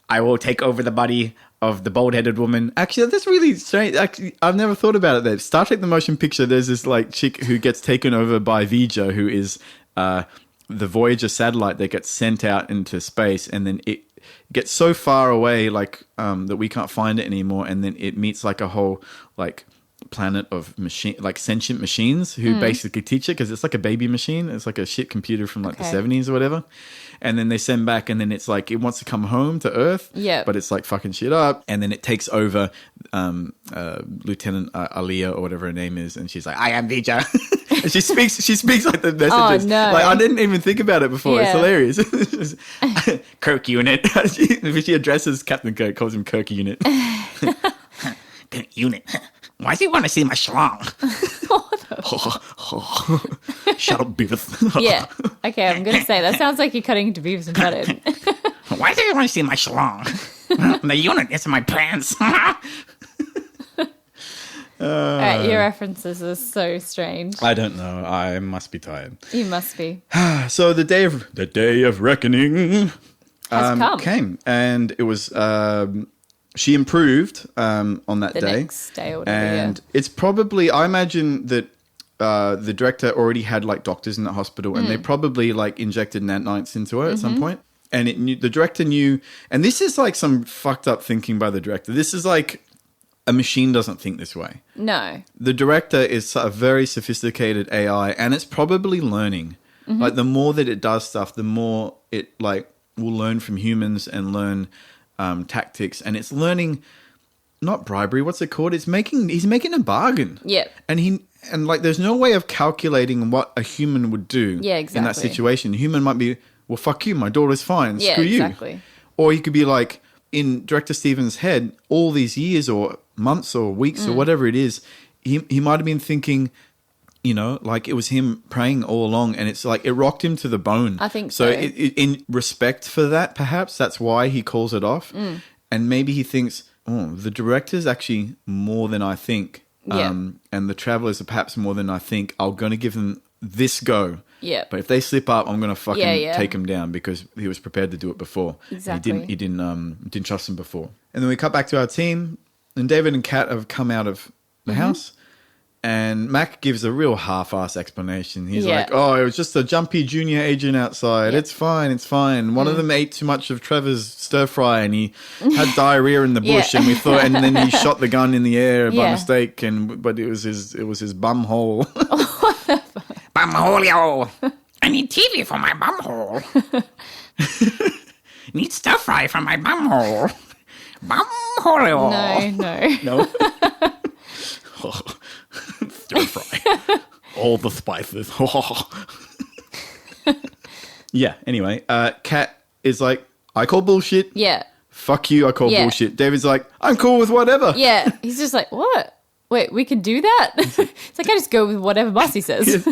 I will take over the body of the bald-headed woman. Actually, that's really strange. Actually, I've never thought about it. There, Star Trek: The Motion Picture. There's this like chick who gets taken over by V'ger, who is the Voyager satellite that gets sent out into space, and then it gets so far away, like that we can't find it anymore, and then it meets like a whole like planet of machine, like sentient machines who basically teach it, because it's like a baby machine. It's like a shit computer from like the 70s or whatever. And then they send back, and then it's like it wants to come home to Earth, but it's like fucking shit up. And then it takes over Lieutenant Aliyah or whatever her name is, and she's like, "I am Vija." And she speaks like the messages.
Oh, no.
Like I didn't even think about it before. It's
Yeah.
hilarious. Kirk unit. She addresses Captain Kirk, calls him Kirk unit. Unit. Why do you want to see my schlong? Shut up, Beavis.
Yeah. Okay, I'm going to say, that sounds like you're cutting into Beavis and Butthead.
Why do you want to see my schlong? The unit is in my pants.
All right, your references are so strange.
I don't know. I must be tired.
You must be.
So the day of reckoning
Has come.
came, and it was she improved on that
The
day.
next day or whatever,
and it's probably, I imagine that the director already had like doctors in the hospital, and they probably like injected nanites into her at some point. And the director knew, and this is like some fucked up thinking by the director. This is like a machine doesn't think this way.
No.
The director is a very sophisticated AI, and it's probably learning. Like the more that it does stuff, the more it like will learn from humans and learn tactics, and it's learning not bribery. What's it called? He's making a bargain.
Yeah.
And like there's no way of calculating what a human would do.
Yeah,
in that
exactly.
situation. A human might be, well, fuck you, my daughter's fine.
Yeah,
Screw you.
exactly.
Or he could be like, in Director Stevens' head, all these years or months or weeks or whatever it is, he might have been thinking, you know, like it was him praying all along, and it's like it rocked him to the bone.
I think so.
In respect for that, perhaps that's why he calls it off. And maybe he thinks, oh, the director's actually more than I think.
Yeah.
And the travelers are perhaps more than I think. I'm going to give them this go.
Yeah.
But if they slip up, I'm going to fucking
Yeah.
take him down, because he was prepared to do it before.
Exactly.
He didn't trust him before. And then we cut back to our team, and David and Kat have come out of the house, and Mac gives a real half-ass explanation. He's
Yeah.
like, oh, it was just a jumpy junior agent outside.
Yeah.
It's fine. One of them ate too much of Trevor's stir fry, and he had diarrhea in the bush,
Yeah.
and we thought, and then he shot the gun in the air by
Yeah.
mistake, but it was his bum hole.
Bumholio. I need TV for my bumhole. Need stir fry for my bumhole. Bumholio.
No.
No. Stir fry. All the spices. Yeah, anyway, Kat is like, I call bullshit.
Yeah.
Fuck you, I call
Yeah.
bullshit. David's like, I'm cool with whatever.
Yeah. He's just like, what? Wait, we can do that? It's like, I just go with whatever Marcy says.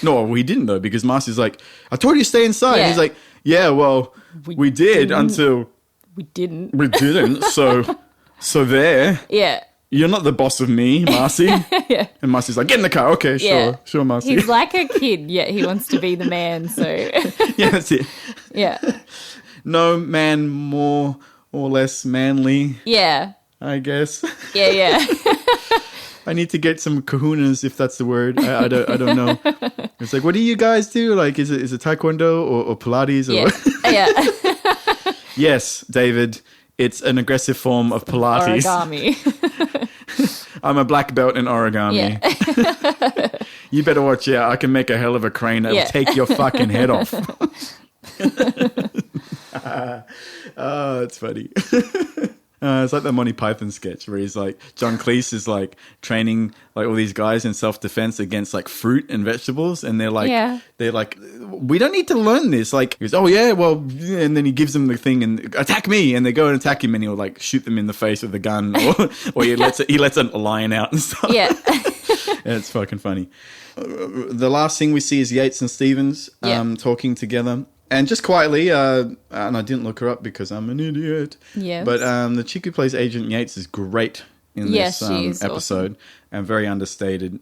No, we didn't though, because Marcy's like, I told you to stay inside.
Yeah.
And he's like, yeah, well, we did until
We didn't.
we didn't. So there.
Yeah.
You're not the boss of me, Marcy.
Yeah.
And Marcy's like, get in the car. Okay,
Yeah.
sure, Marcy.
He's like a kid, yet he wants to be the man, so.
Yeah, that's it.
Yeah.
No man more or less manly,
Yeah.
I guess.
Yeah.
I need to get some kahunas, if that's the word. I don't know. It's like, what do you guys do? Like, is it taekwondo or Pilates? Or
Yeah. Yeah.
Yes, David. It's an aggressive form of Pilates.
Origami.
I'm a black belt in origami.
Yeah.
You better watch out. I can make a hell of a crane that'll
Yeah.
take your fucking head off. Oh, it's funny. It's like the Monty Python sketch where he's like, John Cleese is like training like all these guys in self-defense against like fruit and vegetables, and they're like, we don't need to learn this. Like, he goes, oh yeah, well, and then he gives them the thing and attack me, and they go and attack him, and he'll like shoot them in the face with a gun, or he lets a lion out and stuff.
Yeah.
Yeah, it's fucking funny. The last thing we see is Yates and Stevens talking together. And just quietly, and I didn't look her up because I'm an idiot.
Yes.
But the chick who plays Agent Yates is great in
Yes,
this
she is
episode, and very understated.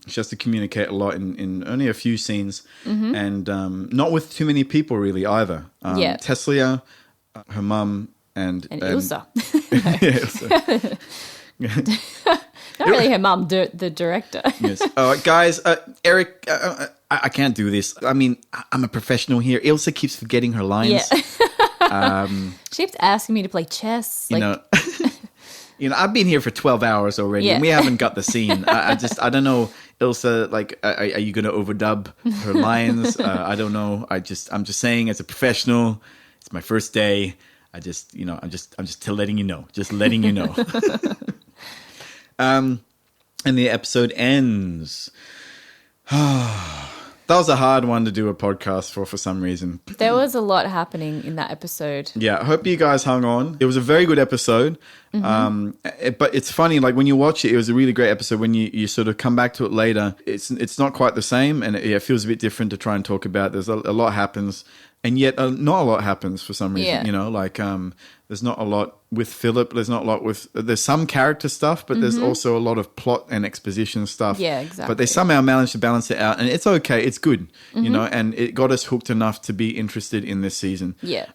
She has to communicate a lot in only a few scenes, and not with too many people really either.
Yeah.
Teslia, her mum, and
Ilsa.
Yeah,
Not really her mum, the director.
Yes. Guys, Eric, I can't do this. I mean, I'm a professional here. Ilsa keeps forgetting her lines.
Yeah. She keeps asking me to play chess.
You know, I've been here for 12 hours already, and we haven't got the scene. I don't know, Ilsa, like, are you going to overdub her lines? I don't know. I'm just saying, as a professional, it's my first day. I'm just letting you know. Just letting you know. And the episode ends. That was a hard one to do a podcast for some reason.
There was a lot happening in that episode.
Yeah, I hope you guys hung on. It was a very good episode. But it's funny, like when you watch it, it was a really great episode. When you sort of come back to it later, it's not quite the same, and it feels a bit different to try and talk about. There's a lot happens, and yet not a lot happens for some reason.
Yeah.
You know, like there's not a lot with Philip. There's not a lot with. There's some character stuff, but there's also a lot of plot and exposition stuff.
Yeah, exactly.
But they somehow managed to balance it out, and it's okay. It's good, you know, and it got us hooked enough to be interested in this season.
Yeah.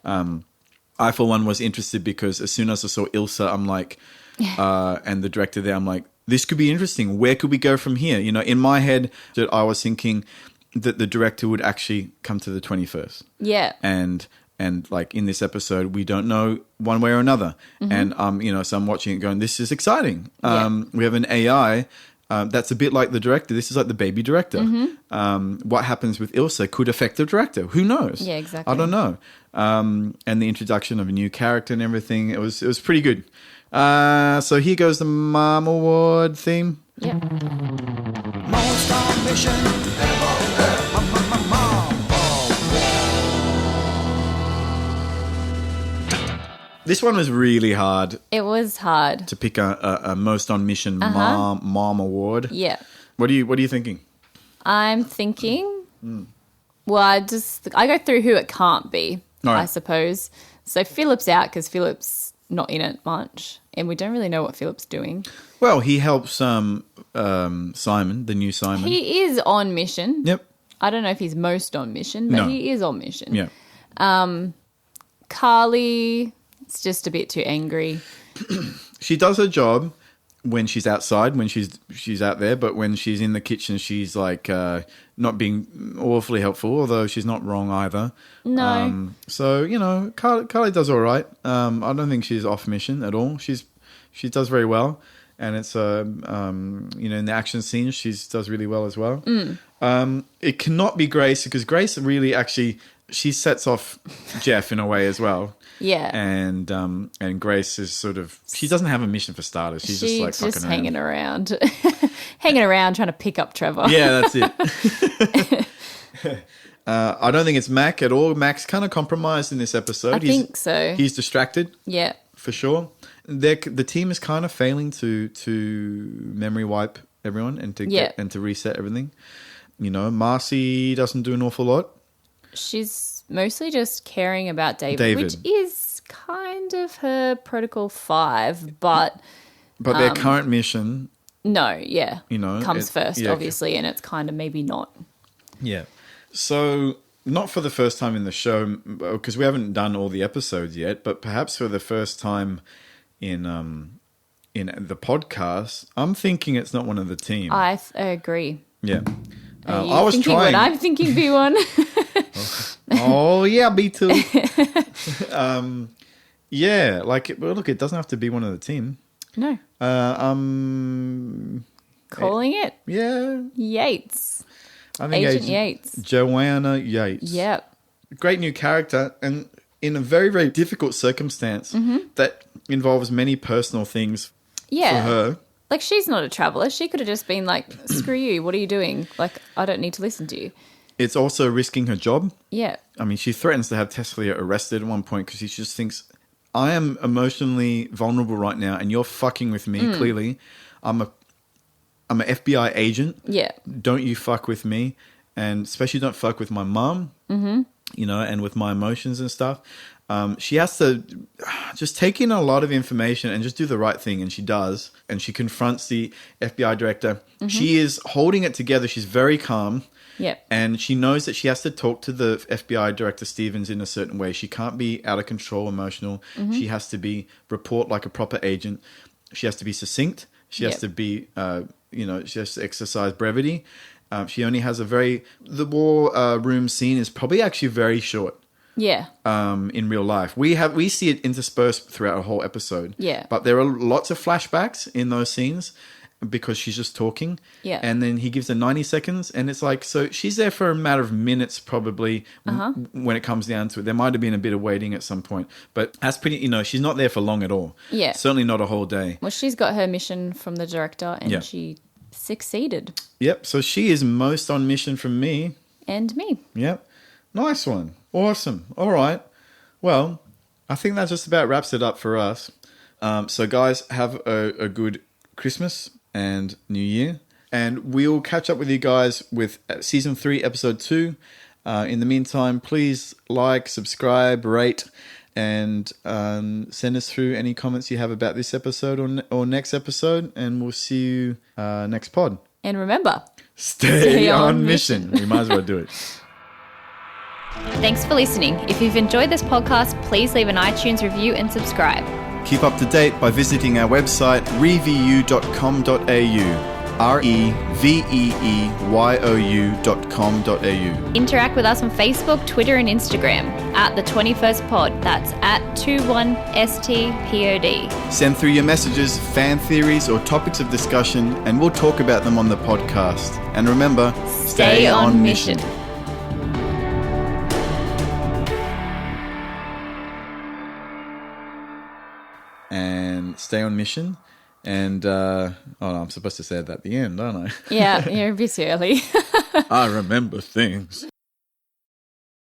I, for one, was interested because as soon as I saw Ilsa, I'm like, and the director there, I'm like, this could be interesting. Where could we go from here? You know, in my head, I was thinking that the director would actually come to the 21st.
Yeah.
And like in this episode, we don't know one way or another. And, you know, so I'm watching it going, this is exciting. We have an AI that's a bit like the director. This is like the baby director. What happens with Ilsa could affect the director. Who knows?
Yeah, exactly.
I don't know. And the introduction of a new character and everything, it was pretty good. So here goes the Mom Award theme.
Yeah.
Most on mission.
This one was really hard
It was hard.
to pick a most on mission mom award.
Yeah.
What are you thinking?
I'm thinking, well, I go through who it can't be,
All right.
I suppose. So Philip's out because Philip's not in it much, and we don't really know what Philip's doing.
Well, he helps Simon, the new Simon.
He is on mission.
Yep.
I don't know if he's most on mission, but
No.
he is on mission.
Yeah.
Carly, it's just a bit too angry.
She does her job when she's outside, when she's out there, but when she's in the kitchen, she's like not being awfully helpful, although she's not wrong either.
No.
So, you know, Carly does all right. I don't think she's off mission at all. She does very well. And it's, you know, in the action scenes, she does really well as well. It cannot be Grace because Grace really actually, she sets off Jeff in a way as well.
Yeah.
And Grace is sort of, she doesn't have a mission for starters. She's just like fucking around.
hanging around. Hanging around trying to pick up Trevor.
Yeah, that's it. I don't think it's Mac at all. Mac's kind of compromised in this episode.
I think so.
He's distracted.
Yeah.
For sure. The team is kind of failing to memory wipe everyone and to reset everything. You know, Marcy doesn't do an awful lot.
She's mostly just caring about David. Which is kind of her Protocol 5, but
their current mission,
no, yeah,
you know,
comes first, obviously, and it's kind of maybe not.
Yeah. So not for the first time in the show, because we haven't done all the episodes yet, but perhaps for the first time in the podcast, I'm thinking it's not one of the team.
I agree.
Yeah.
Are you
I was
thinking
trying.
what I'm thinking, B1?
Oh yeah, me too. Yeah, like look, it doesn't have to be one of the team.
No. Calling it.
Yeah.
Yates.
I think
Agent Yates.
Joanna Yates.
Yep.
Great new character, and in a very, very difficult circumstance that involves many personal things for her.
Like, she's not a traveller. She could have just been like, screw you, what are you doing? Like, I don't need to listen to you.
It's also risking her job.
Yeah.
I mean, she threatens to have Teslia arrested at one point because she just thinks, I am emotionally vulnerable right now and you're fucking with me, clearly. I'm an FBI agent.
Yeah.
Don't you fuck with me. And especially don't fuck with my mum, you know, and with my emotions and stuff. She has to just take in a lot of information and just do the right thing. And she does. And she confronts the FBI director. She is holding it together. She's very calm.
Yep.
And she knows that she has to talk to the FBI director, Stevens, in a certain way. She can't be out of control, emotional. She has to report like a proper agent. She has to be succinct. She has to be, you know, she has to exercise brevity. She only has the war room scene is probably actually very short.
Yeah.
In real life. We see it interspersed throughout a whole episode.
Yeah.
But there are lots of flashbacks in those scenes because she's just talking.
Yeah.
And then he gives her 90 seconds and it's like, so she's there for a matter of minutes probably when it comes down to it. There might have been a bit of waiting at some point, but that's pretty, you know, she's not there for long at all.
Yeah.
Certainly not a whole day.
Well, she's got her mission from the director and she succeeded.
Yep. So she is most on mission from me.
And me.
Yep. Nice one. Awesome. All right. Well, I think that just about wraps it up for us. So guys, have a good Christmas and New Year. And we'll catch up with you guys with Season 3, Episode 2. In the meantime, please like, subscribe, rate, and send us through any comments you have about this episode or next episode. And we'll see you next pod.
And remember,
Stay on mission. We might as well do it.
Thanks for listening. If you've enjoyed this podcast, please leave an iTunes review and subscribe.
Keep up to date by visiting our website review.com.au. REVEEYOU.com.au.
Interact with us on Facebook, Twitter and Instagram at The 21st Pod. That's at 21STPOD.
Send through your messages, fan theories or topics of discussion and we'll talk about them on the podcast. And remember,
stay on mission.
And stay on mission. And, I'm supposed to say it at the end, aren't I?
Yeah, you're a bit early.
I remember things.